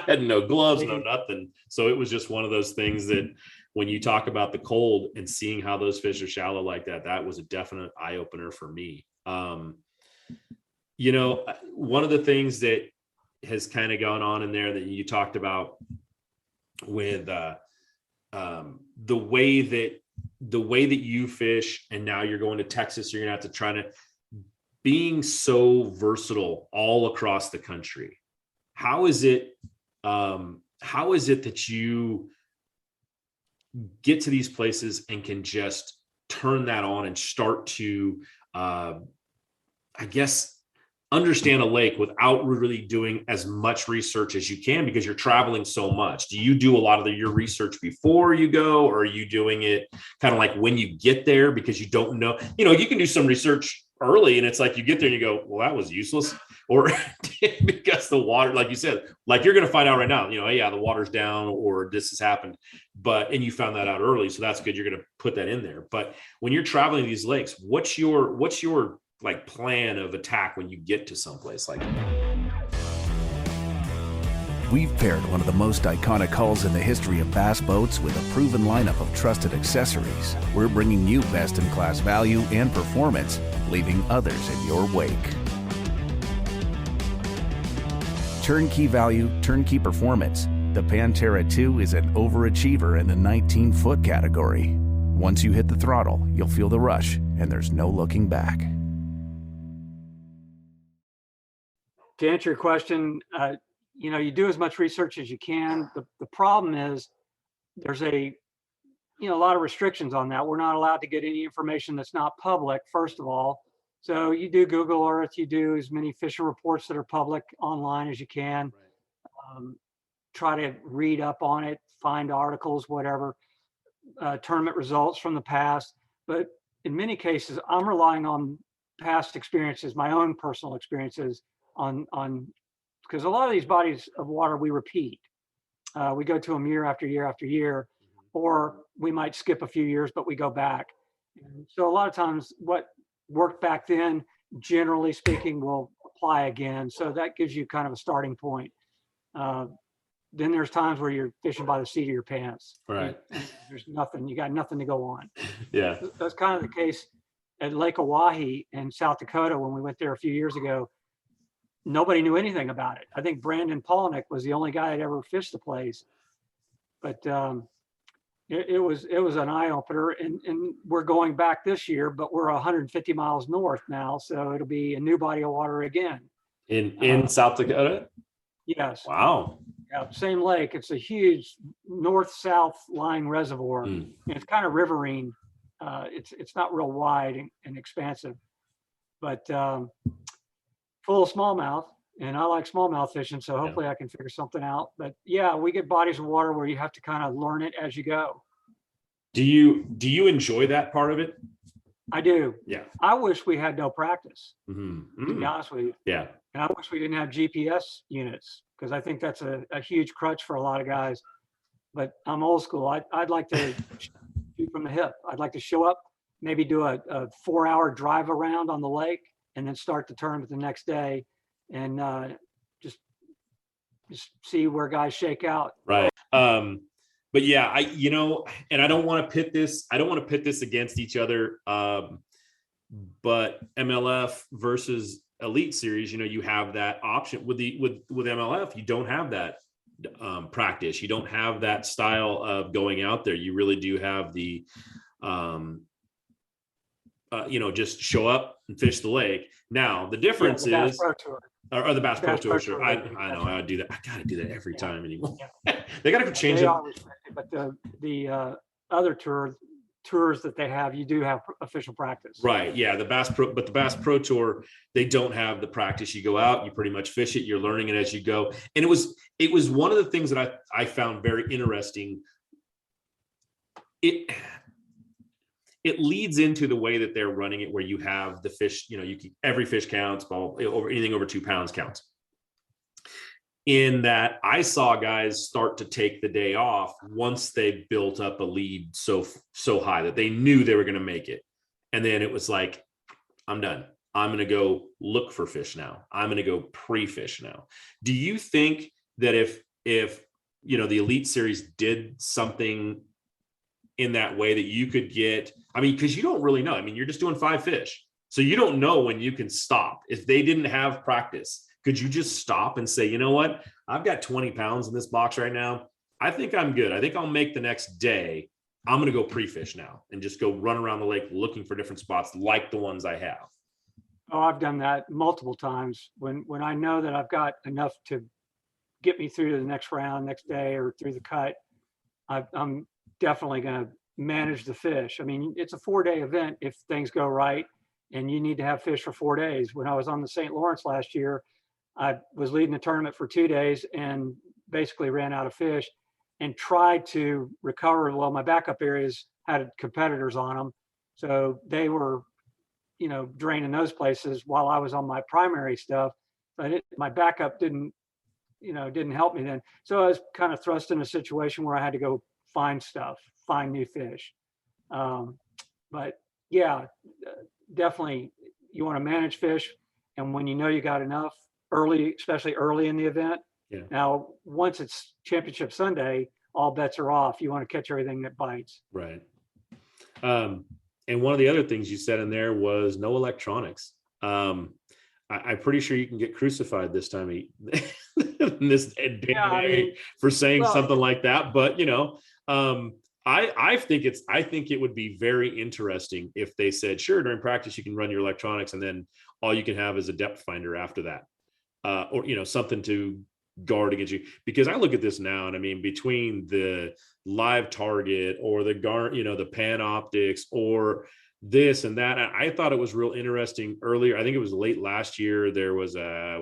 had no gloves, no nothing. So it was just one of those things that when you talk about the cold and seeing how those fish are shallow like that, that was a definite eye opener for me. You know, one of the things that has kind of gone on in there that you talked about with the way that you fish, and now you're going to Texas, you're going to have to try to being so versatile all across the country. How is it that you get to these places and can just turn that on and start to, I guess, understand a lake without really doing as much research as you can because you're traveling so much? Do you do a lot of your research before you go, or are you doing it kind of like when you get there because you don't know? You know, you can do some research early and it's like you get there and you go, well, that was useless. Or because the water, like you said, like you're going to find out right now, you know, yeah, the water's down or this has happened, and you found that out early. So that's good. You're going to put that in there. But when you're traveling these lakes, what's your like plan of attack when you get to someplace like that? We've paired one of the most iconic hulls in the history of bass boats with a proven lineup of trusted accessories. We're bringing you best-in-class value and performance, leaving others in your wake. Turnkey value, turnkey performance. The Pantera 2 is an overachiever in the 19-foot category. Once you hit the throttle, you'll feel the rush, and there's no looking back. To answer your question, you do as much research as you can. The problem is there's a lot of restrictions on that. We're not allowed to get any information that's not public, first of all. So you do Google Earth, you do as many fishing reports that are public online as you can. Try to read up on it, find articles, whatever, tournament results from the past. But in many cases, I'm relying on past experiences, my own personal experiences on because a lot of these bodies of water we repeat. We go to them year after year after year, or we might skip a few years, but we go back. And so a lot of times what worked back then, generally speaking, will apply again. So that gives you kind of a starting point. Then there's times where you're fishing by the seat of your pants. Right. There's nothing, you got nothing to go on. Yeah. That's kind of the case at Lake Oahe in South Dakota when we went there a few years ago. Nobody knew anything about it. I think Brandon Polnick was the only guy that ever fished the place. But it was an eye opener, and we're going back this year, but we're 150 miles north now, so it'll be a new body of water again. In South Dakota? Yes. Wow. Yeah, same lake. It's a huge north-south lying reservoir. And it's kind of riverine. It's not real wide and expansive, but full of smallmouth. And I like smallmouth fishing, so hopefully I can figure something out. But yeah, we get bodies of water where you have to kind of learn it as you go. Do you enjoy that part of it? I do. Yeah. I wish we had no practice, Mm-hmm. to be honest with you. Yeah. And I wish we didn't have GPS units, because I think that's a huge crutch for a lot of guys. But I'm old school. I'd like to shoot from the hip. I'd like to show up, maybe do a 4-hour drive around on the lake, and then start the tournament the next day, and just see where guys shake out. Right. But yeah, and I don't want to pit this against each other. But MLF versus Elite Series, you have that option with MLF. You don't have that practice. You don't have that style of going out there. You really do have the just show up and fish the lake. Now the difference is or the Bass Pro Tour. Sure. I know I do that. I gotta do that every time anymore. Yeah. They gotta change it. But the other tours that they have, you do have official practice. Right. Yeah. The Bass Pro Tour, they don't have the practice. You go out, you pretty much fish it, you're learning it as you go. And it was one of the things that I found very interesting. It leads into the way that they're running it, where you have the fish, every fish counts, over anything over 2 pounds counts. In that, I saw guys start to take the day off once they built up a lead so high that they knew they were going to make it. And then it was like, I'm done. I'm going to go look for fish now. I'm going to go pre-fish now. Do you think that if the Elite Series did something in that way that you could get, because you don't really know. You're just doing 5 fish. So you don't know when you can stop. If they didn't have practice, could you just stop and say, you know what? I've got 20 pounds in this box right now. I think I'm good. I think I'll make the next day. I'm going to go pre-fish now and just go run around the lake looking for different spots like the ones I have. Oh, I've done that multiple times when I know that I've got enough to get me through to the next round, next day, or through the cut. I'm definitely going to manage the fish. It's a 4-day event if things go right, and you need to have fish for 4 days. When I was on the St. Lawrence last year, I was leading the tournament for 2 days and basically ran out of fish and tried to recover. Well, my backup areas had competitors on them, so they were, draining those places while I was on my primary stuff. But my backup didn't help me then. So I was kind of thrust in a situation where I had to go find new fish. But yeah, definitely you want to manage fish. And when you know you got enough early, especially early in the event, Yeah. Now, once it's championship Sunday, all bets are off. You want to catch everything that bites. Right. And one of the other things you said in there was no electronics. I'm pretty sure you can get crucified this time in this day and age for saying something like that. But I think it would be very interesting if they said, sure, during practice you can run your electronics, and then all you can have is a depth finder after that, or something to guard against you. Because I look at this now, and I mean, between the live target or the the pan optics or this and that, I thought it was real interesting earlier. I think it was late last year. There was a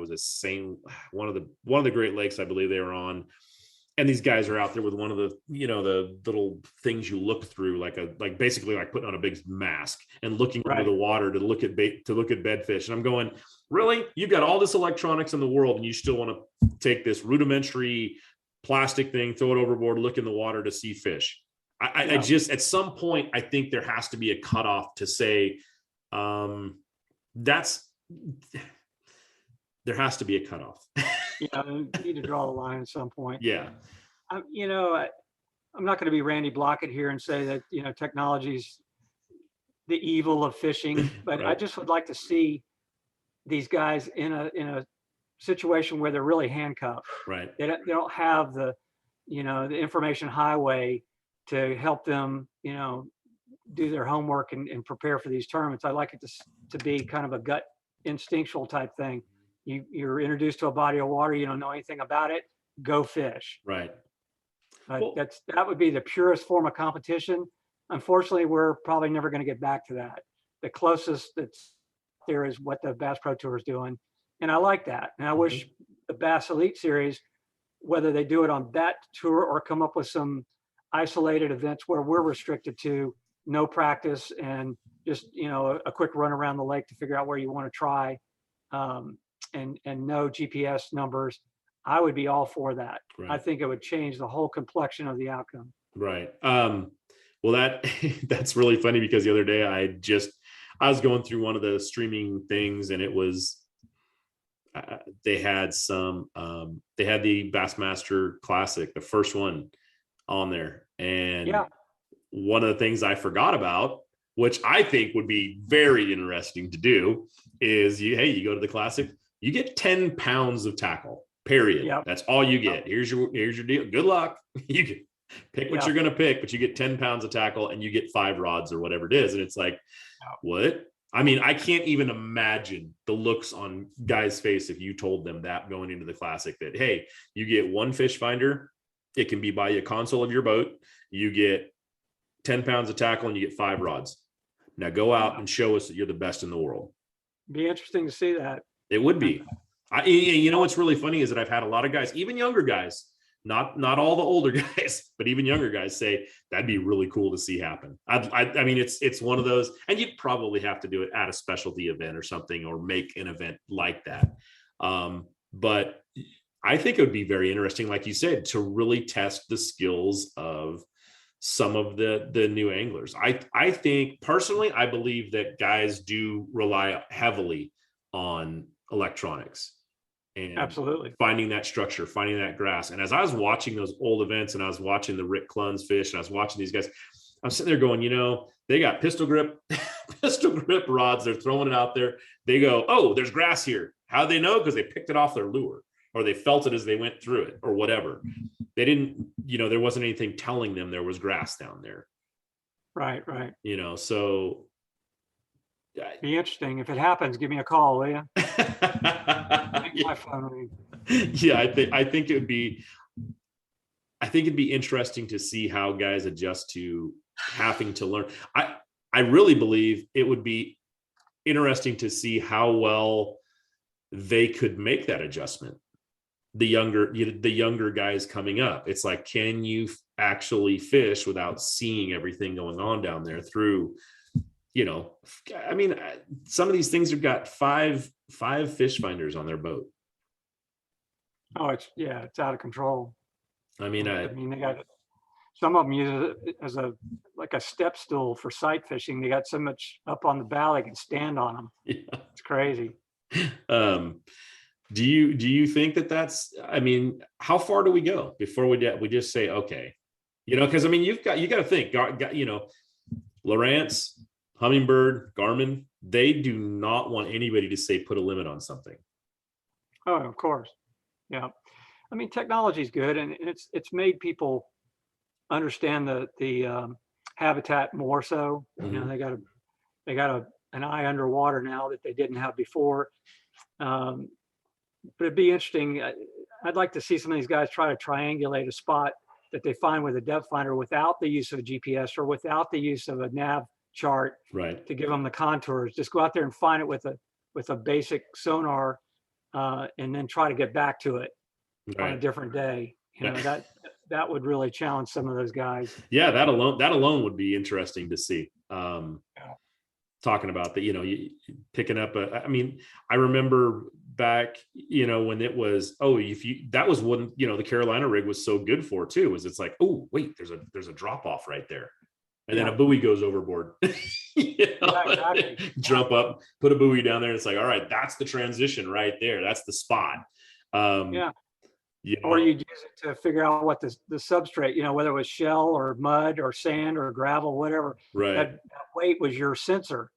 one of the Great Lakes, I believe they were on. And these guys are out there with one of the, the little things you look through, like basically like putting on a big mask and looking under the water to look at bedfish. And I'm going, really? You've got all this electronics in the world, and you still want to take this rudimentary plastic thing, throw it overboard, look in the water to see fish? I just, at some point, I think there has to be a cutoff to say, there has to be a cutoff. You need to draw the line at some point. Yeah. I'm not going to be Randy Blockett here and say that, technology's the evil of fishing, but Right. I just would like to see these guys in a situation where they're really handcuffed. Right. They don't have the information highway to help them, do their homework and prepare for these tournaments. I like it to be kind of a gut instinctual type thing. You're introduced to a body of water, you don't know anything about it, go fish. Right. That would be the purest form of competition. Unfortunately, we're probably never going to get back to that. The closest that's there is what the Bass Pro Tour is doing. And I like that. And I wish the Bass Elite Series, whether they do it on that tour or come up with some isolated events where we're restricted to no practice and just, a quick run around the lake to figure out where you want to try, and no GPS numbers, I would be all for that. Right. I think it would change the whole complexion of the outcome. Right. Well, that's really funny, because the other day I was going through one of the streaming things, and it was, they had the Bassmaster Classic, the first one on there. And one of the things I forgot about, which I think would be very interesting to do, is you go to the Classic, you get 10 pounds of tackle, period. Yep. That's all you get. Here's your deal. Good luck. You can pick what you're going to pick, but you get 10 pounds of tackle and you get 5 rods or whatever it is. And it's like, what? I mean, I can't even imagine the looks on guys' face if you told them that going into the Classic, that, hey, you get one fish finder. It can be by a console of your boat. You get 10 pounds of tackle and you get 5 rods. Now go out and show us that you're the best in the world. Be interesting to see that. It would be. What's really funny is that I've had a lot of guys, even younger guys, not all the older guys, but even younger guys, say that'd be really cool to see happen. I mean, it's one of those, and you'd probably have to do it at a specialty event or something, or make an event like that. But I think it would be very interesting, like you said, to really test the skills of some of the new anglers. I think personally, I believe that guys do rely heavily on electronics and absolutely finding that structure, finding that grass. And as I was watching those old events, and I was watching the Rick Clun's fish, and I was watching these guys, I'm sitting there going, they got pistol grip rods. They're throwing it out there. They go, oh, there's grass here. How do they know? Because they picked it off their lure, or they felt it as they went through it, or whatever. They didn't, there wasn't anything telling them there was grass down there. Right. So be interesting. If it happens, give me a call, will you? My phone ring. Yeah, I think it'd be interesting to see how guys adjust to having to learn. I really believe it would be interesting to see how well they could make that adjustment. The younger guys coming up, it's like, can you actually fish without seeing everything going on down there through, I mean, some of these things have got five fish finders on their boat. Oh, it's out of control. I mean, they got, some of them use it as a step stool for sight fishing. They got so much up on the bow they can stand on them. Yeah. It's crazy. Do you think that that's, I mean, how far do we go before we just say, okay, because I mean, you got to think, Lowrance, Humminbird, Garmin, they do not want anybody to say put a limit on something. Oh, of course. Yeah. I mean, technology is good, and it's made people understand the habitat more so. Mhm. They got an eye underwater now that they didn't have before. But it'd be interesting. I'd like to see some of these guys try to triangulate a spot that they find with a depth finder without the use of a GPS or without the use of a nav chart Right. to give them the contours. Just go out there and find it with a basic sonar, and then try to get back to it on a Right. different day. That would really challenge some of those guys. Yeah, that alone would be interesting to see. Talking about that, picking up I mean, I remember back, when it was, that was when, the Carolina rig was so good for too, is it's like, oh, wait, there's a drop off right there. And then a buoy goes overboard. Exactly. Jump up, put a buoy down there. And it's like, all right, that's the transition right there. That's the spot. Or you'd use it to figure out what the substrate, whether it was shell or mud or sand or gravel, whatever. Right. That weight was your sensor.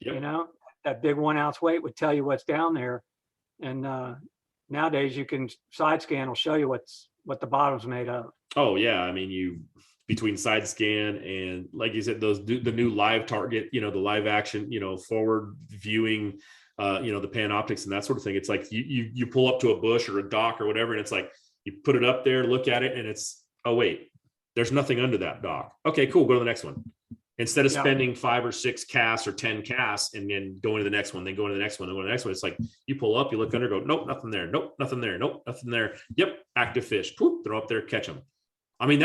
Yep. That big 1 ounce weight would tell you what's down there. And nowadays you can side scan will show you what the bottom's made of. Oh yeah. I mean, between side scan and, like you said, the new live target, the live action, forward viewing, the Panoptics and that sort of thing. It's like you pull up to a bush or a dock or whatever, and it's like you put it up there, look at it, and it's, oh wait, there's nothing under that dock. Okay, cool, go to the next one. Instead of spending 5 or 6 casts or 10 casts and then going to the next one, then going to the next one, then going to the next one. It's like you pull up, you look under, go, nope, nothing there, nope, nothing there, nope, nothing there. Yep, active fish. Whoop, throw up there, catch them. I mean,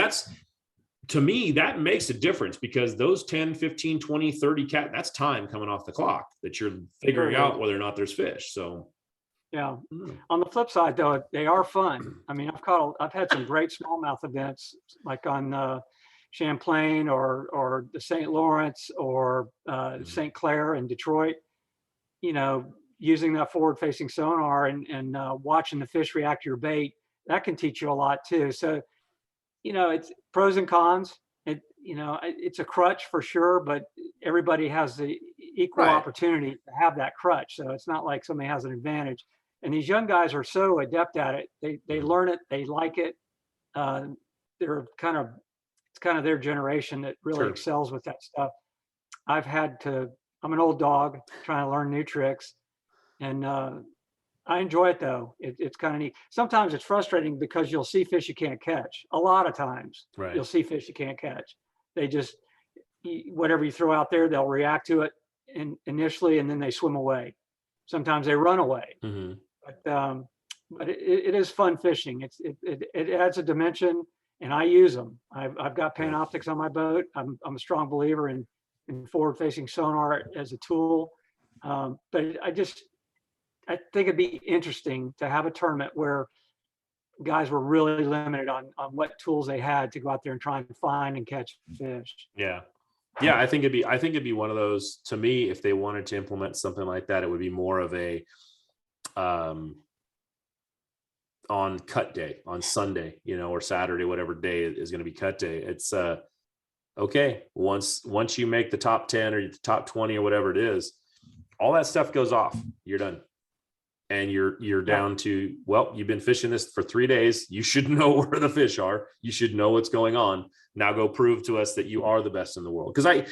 to me, that makes a difference, because those 10, 15, 20, 30 that's time coming off the clock that you're figuring out whether or not there's fish. So yeah. On the flip side, though, they are fun. I mean, I've had some great smallmouth events, like on Champlain or the St. Lawrence or St. Clair in Detroit. Using that forward-facing sonar and watching the fish react to your bait, that can teach you a lot too. So, it's pros and cons. It's a crutch for sure, but everybody has the equal opportunity to have that crutch. So it's not like somebody has an advantage. And these young guys are so adept at it. They learn it. They like it. It's kind of their generation that really excels with that stuff. I'm an old dog trying to learn new tricks, and I enjoy it though. It's kind of neat. Sometimes it's frustrating because you'll see fish you can't catch. A lot of times you'll see fish you can't catch. They just, whatever you throw out there, they'll react to it initially, and then they swim away. Sometimes they run away. Mm-hmm. But it is fun fishing. It adds a dimension, and I use them. I've got Panoptics on my boat. I'm a strong believer in forward-facing sonar as a tool. But I think it'd be interesting to have a tournament where guys were really limited on what tools they had to go out there and try and find and catch fish. Yeah. I think it'd be one of those. To me, if they wanted to implement something like that, it would be more of a on cut day, on Sunday, or Saturday, whatever day is going to be cut day. It's okay. Once you make the top 10 or the top 20 or whatever it is, all that stuff goes off. You're done. And you're down to, well, you've been fishing this for 3 days. You should know where the fish are. You should know what's going on. Now go prove to us that you are the best in the world. Because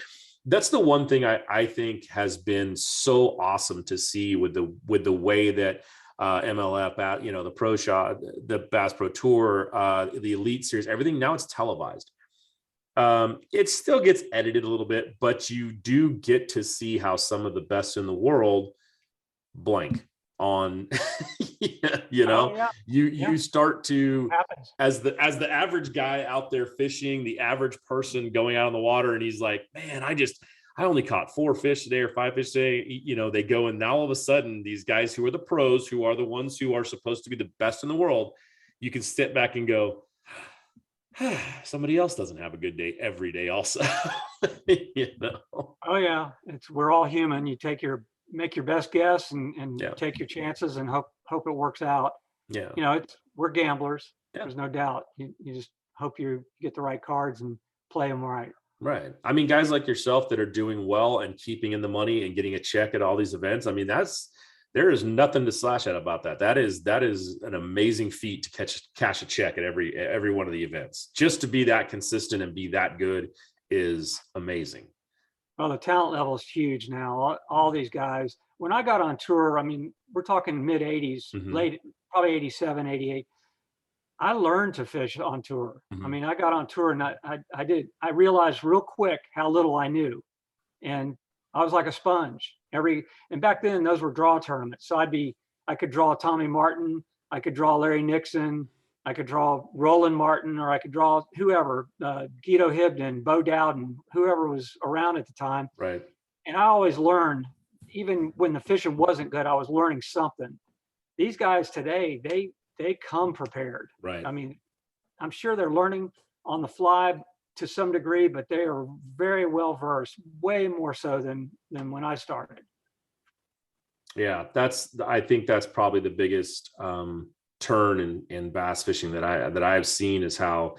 that's the one thing I think has been so awesome to see with the way that MLF, the Pro Shot, the Bass Pro Tour, the Elite Series, everything now it's televised. It still gets edited a little bit, but you do get to see how some of the best in the world blank on you start to, as the average guy out there fishing, the average person going out on the water, and he's like, man, I only caught 4 fish today or 5 fish today. They go, and now all of a sudden these guys who are the pros, who are the ones who are supposed to be the best in the world, you can step back and go, somebody else doesn't have a good day every day also. Oh yeah, we're all human. You take your make your best guess and Yeah. take your chances and hope it works out. Yeah. You know, we're gamblers. Yeah. There's no doubt. You just hope you get the right cards and play them right. Right. I mean, guys like yourself that are doing well and keeping in the money and getting a check at all these events. I mean, there is nothing to slash at about that. That is an amazing feat to cash a check at every one of the events. Just to be that consistent and be that good is amazing. Well, the talent level is huge now. All these guys, when I got on tour, I mean, we're talking mid 80s, late, probably 87, 88. I learned to fish on tour. I mean, I got on tour and I realized real quick how little I knew. And I was like a sponge and back then those were draw tournaments. So I could draw Tommy Martin. I could draw Larry Nixon. I could draw Roland Martin, or I could draw whoever, Guido Hibden, Bo Dowden, whoever was around at the time. Right. And I always learned, even when the fishing wasn't good, I was learning something. These guys today, they come prepared. Right. I mean, I'm sure they're learning on the fly to some degree, but they are very well versed, way more so than when I started. Yeah, I think that's probably the biggest turn in bass fishing that I've seen, is how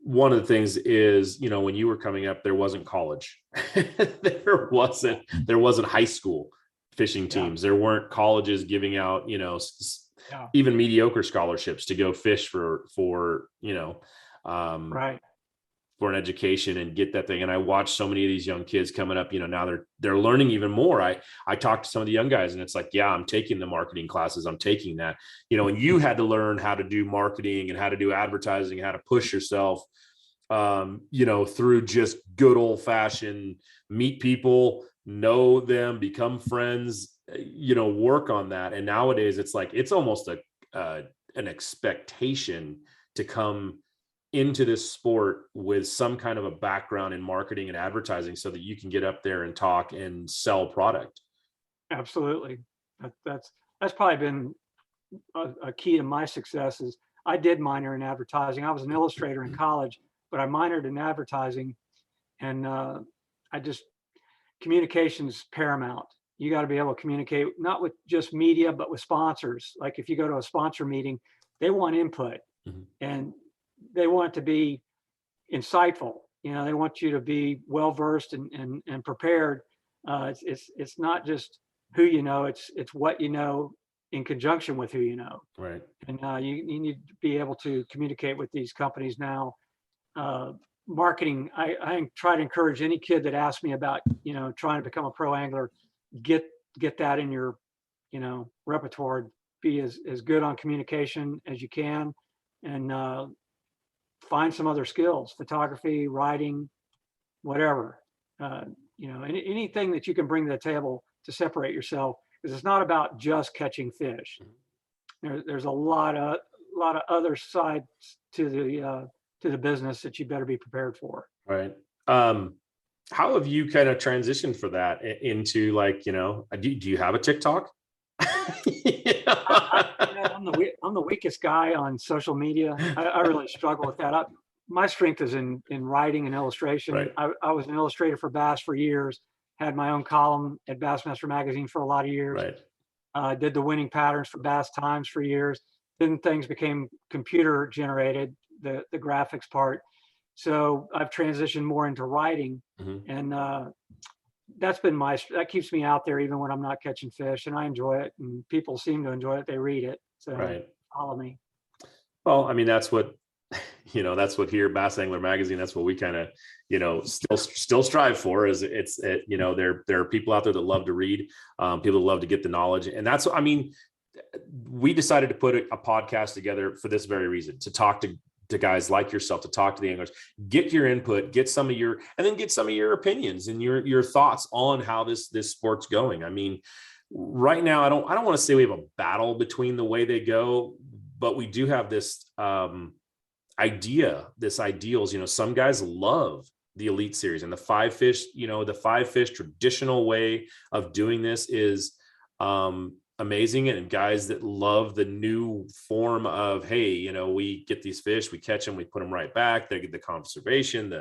one of the things is, you know, when you were coming up, there wasn't college. there wasn't high school fishing teams. There weren't colleges giving out, you know, even mediocre scholarships to go fish for you know, right, for an education and get that thing. And I watched so many of these young kids coming up, you know, now they're learning even more. I talked to some of the young guys and it's like, yeah, I'm taking the marketing classes. I'm taking that, you know, and you had to learn how to do marketing and how to do advertising, how to push yourself, you know, through just good old fashioned meet people, know them, become friends, you know, work on that. And nowadays it's like, it's almost an expectation to come into this sport with some kind of a background in marketing and advertising so that you can get up there and talk and sell product. Absolutely. That's probably been a key to my success. Is I did minor in advertising. I was an illustrator in college, but I minored in advertising, and communication's paramount. You got to be able to communicate, not with just media, but with sponsors. Like if you go to a sponsor meeting, they want input and they want it to be insightful. You know, they want you to be well-versed and prepared. It's not just who you know, it's what you know in conjunction with who you know. Right. And you need to be able to communicate with these companies now. Marketing, I try to encourage any kid that asks me about, you know, trying to become a pro angler, get that in your, you know, repertoire. Be as good on communication as you can, and find some other skills, photography, writing, whatever, you know, anything that you can bring to the table to separate yourself, because it's not about just catching fish. There's a lot of other sides to the business that you better be prepared for. Right. How have you kind of transitioned for that into, like, you know, do you have a TikTok? I'm the weakest guy on social media. I really struggle with that. My strength is in writing and illustration. Right. I was an illustrator for Bass for years, had my own column at Bassmaster Magazine for a lot of years. Right. Did the winning patterns for Bass Times for years. Then things became computer generated, the graphics part. So I've transitioned more into writing, and that keeps me out there even when I'm not catching fish, and I enjoy it, and people seem to enjoy it. They read it. So follow me. Well, I mean, that's what, you know, that's what here, Bass Angler Magazine, that's what we kind of, you know, still strive for, is you know, there are people out there that love to read, people that love to get the knowledge. And that's, I mean, we decided to put a podcast together for this very reason, to talk to guys like yourself, to talk to the anglers, get your input, get some of your opinions and your thoughts on how this sport's going. I mean, right now, I don't want to say we have a battle between the way they go, but we do have this ideals. You know, some guys love the Elite Series and the 5-fish, you know, the 5-fish traditional way of doing this is amazing, and guys that love the new form of, hey, you know, we get these fish, we catch them, we put them right back. They get the conservation,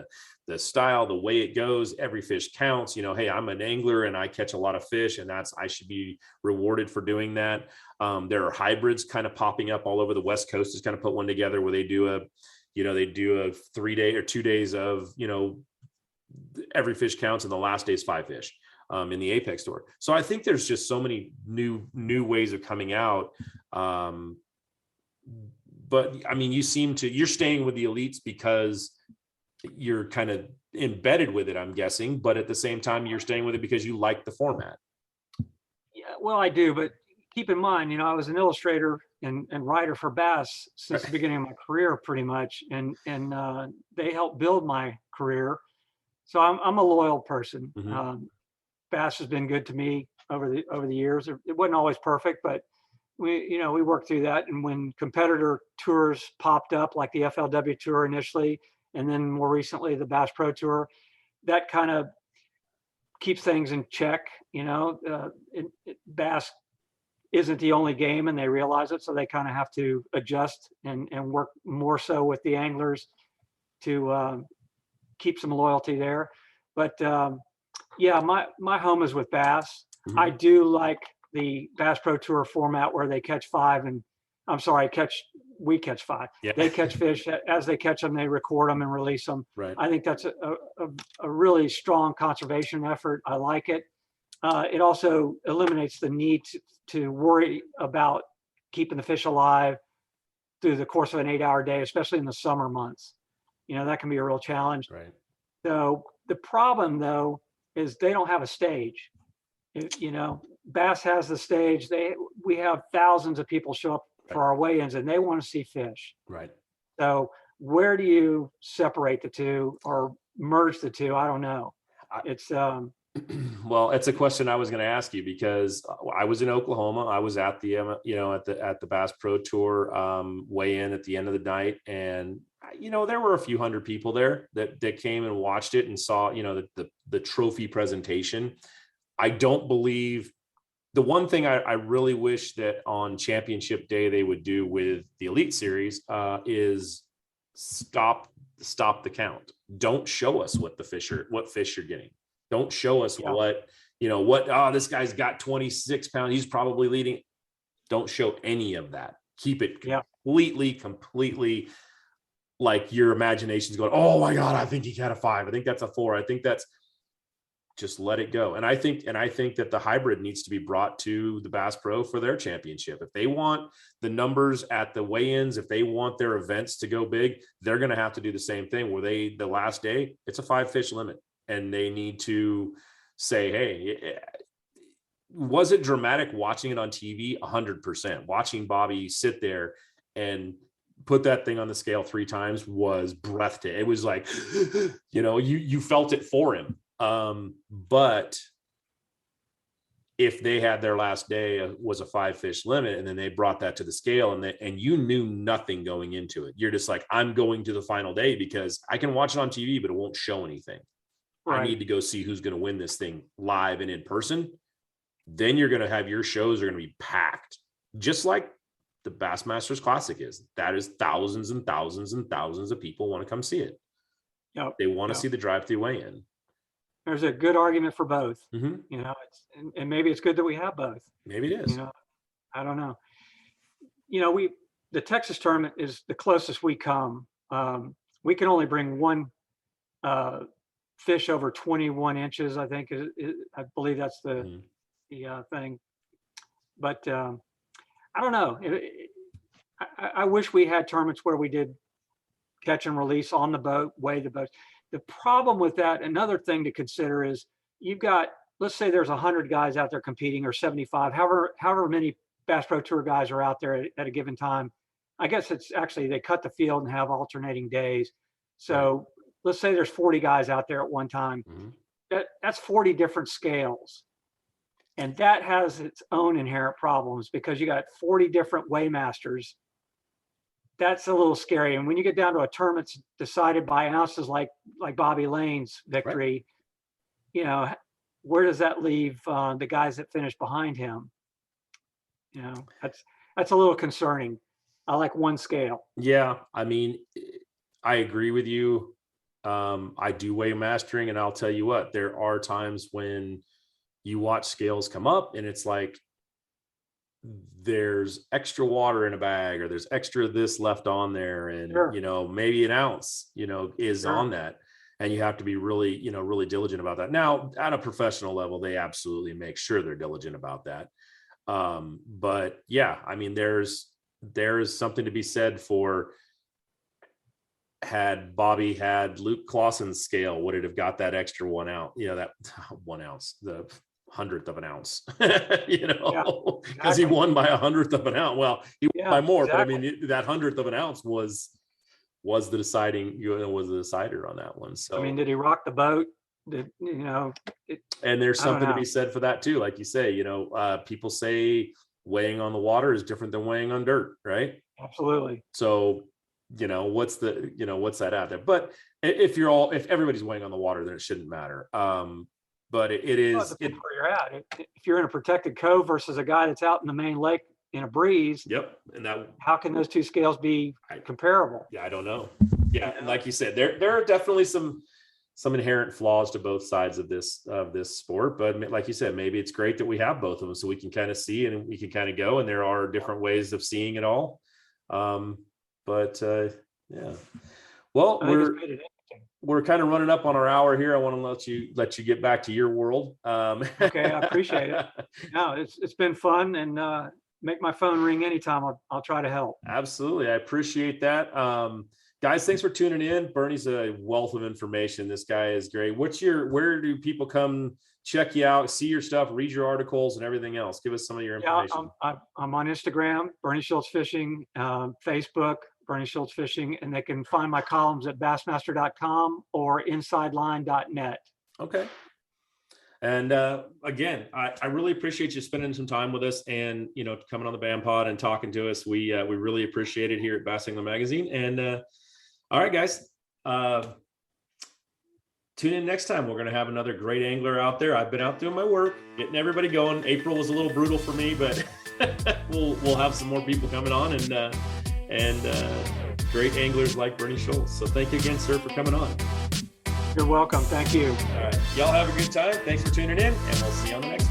the style, the way it goes. Every fish counts. You know, hey, I'm an angler and I catch a lot of fish, and I should be rewarded for doing that. There are hybrids kind of popping up all over the West Coast. Has kind of put one together where they do a 3-day or 2 days of, you know, every fish counts, and the last day is 5 fish. In the Apex store. So I think there's just so many new ways of coming out. But I mean, you're staying with the elites because you're kind of embedded with it, I'm guessing, but at the same time, you're staying with it because you like the format. Yeah, well, I do, but keep in mind, you know, I was an illustrator and writer for Bass since the beginning of my career, pretty much. And they helped build my career. So I'm a loyal person. Mm-hmm. Bass has been good to me over the years. It wasn't always perfect, but we worked through that. And when competitor tours popped up, like the FLW Tour initially, and then more recently the Bass Pro Tour, that kind of keeps things in check. You know, Bass isn't the only game, and they realize it, so they kind of have to adjust and work more so with the anglers to keep some loyalty there. But yeah, my home is with Bass. Mm-hmm. I do like the Bass Pro Tour format where they catch 5, and we catch 5. Yeah. They catch fish as they catch them, they record them and release them. Right. I think that's a really strong conservation effort. I like it. It also eliminates the need to worry about keeping the fish alive through the course of an 8-hour day, especially in the summer months. You know, that can be a real challenge. Right. So the problem, though, is they don't have a stage. You know, Bass has the stage. We have thousands of people show up for our weigh-ins, and they want to see fish. Right. So where do you separate the two or merge the two? I don't know. It's well, it's a question I was going to ask you, because I was in Oklahoma. I was at the at the Bass Pro Tour weigh-in at the end of the night, and you know, there were a few hundred people there that came and watched it and saw, you know, the trophy presentation. I don't believe, the one thing I really wish that on championship day they would do with the Elite Series is stop the count. Don't show us what fish you're getting. Don't show us this guy's got 26 pounds. He's probably leading. Don't show any of that. Keep it completely like your imagination's going, oh my God, I think he got a 5. I think that's a 4. I think that's, just let it go. And I think that the hybrid needs to be brought to the Bass Pro for their championship. If they want the numbers at the weigh-ins, if they want their events to go big, they're going to have to do the same thing where the last day, it's a 5 fish limit. And they need to say, hey, was it dramatic watching it on TV? 100%. Watching Bobby sit there and put that thing on the scale 3 times was breathtaking. It was like, you know, you felt it for him. But if they had their last day was a 5 fish limit, and then they brought that to the scale, and you knew nothing going into it, you're just like, I'm going to the final day because I can watch it on TV, but it won't show anything. Right. I need to go see who's going to win this thing live and in person. Then you're going to have your shows are going to be packed, just like the Bassmasters Classic is. That is thousands and thousands and thousands of people want to come see it. Yep. They want to see the drive-through weigh-in. There's a good argument for both. Mm-hmm. You know, and maybe it's good that we have both. Maybe it is. You know, I don't know. You know, the Texas tournament is the closest we come. We can only bring one fish over 21 inches. I think I believe that's the thing. But I don't know. I wish we had tournaments where we did catch and release on the boat, weigh the boat. The problem with that, another thing to consider is you've got, let's say there's 100 guys out there competing, or 75, however many Bass Pro Tour guys are out there at a given time. I guess it's actually, they cut the field and have alternating days. So let's say there's 40 guys out there at one time. Mm-hmm. That's 40 different scales. And that has its own inherent problems because you got 40 different weighmasters. That's a little scary. And when you get down to a tournament decided by ounces like Bobby Lane's victory, you know, where does that leave the guys that finish behind him? You know, that's a little concerning. I like one scale. Yeah, I mean, I agree with you. I do weigh mastering, and I'll tell you what, there are times when you watch scales come up and it's like there's extra water in a bag, or there's extra this left on there, and Sure. you know, maybe an ounce, you know, is Sure. on that, and you have to be really, you know, really diligent about that. Now, at a professional level, they absolutely make sure they're diligent about that. But yeah, I mean, there's something to be said for, had Bobby had Luke Clausen's scale, would it have got that extra 1 ounce, you know, that 1 ounce, the 100th of an ounce, you know, because he won by 100th of an ounce. Well, he won by more, but I mean, that 100th of an ounce was the deciding, you know, was the decider on that one. So I mean, did he rock the boat? And there's something to be said for that too. Like you say, you know, people say weighing on the water is different than weighing on dirt, right? Absolutely. So, you know, what's that out there? But if everybody's weighing on the water, then it shouldn't matter. But it is where you're at. If you're in a protected cove versus a guy that's out in the main lake in a breeze. Yep. And that, how can those two scales be comparable? Yeah, I don't know. Yeah, and like you said, there are definitely some inherent flaws to both sides of this sport, but like you said, maybe it's great that we have both of them so we can kind of see and we can kind of go, and there are different ways of seeing it all. Yeah. Well, we're kind of running up on our hour here. I want to let you get back to your world. Okay, I appreciate it. No, it's been fun, and make my phone ring anytime. I'll try to help. Absolutely, I appreciate that. Guys, thanks for tuning in. Bernie's a wealth of information. This guy is great. Where do people come check you out, see your stuff, read your articles and everything else? Give us some of your information. Yeah, I'm on Instagram, Bernie Schultz Fishing, Facebook, Bernie Schultz Fishing, and they can find my columns at bassmaster.com or insideline.net. Okay. And again, I really appreciate you spending some time with us, and you know, coming on the BAM Pod and talking to us. We really appreciate it here at Bass Angler Magazine. And all right, guys, tune in next time. We're going to have another great angler out there. I've been out doing my work, getting everybody going. April was a little brutal for me, but we'll have some more people coming on, and great anglers like Bernie Schultz. So thank you again, sir, for coming on. You're welcome. Thank you. All right. Y'all have a good time. Thanks for tuning in, and we'll see you on the next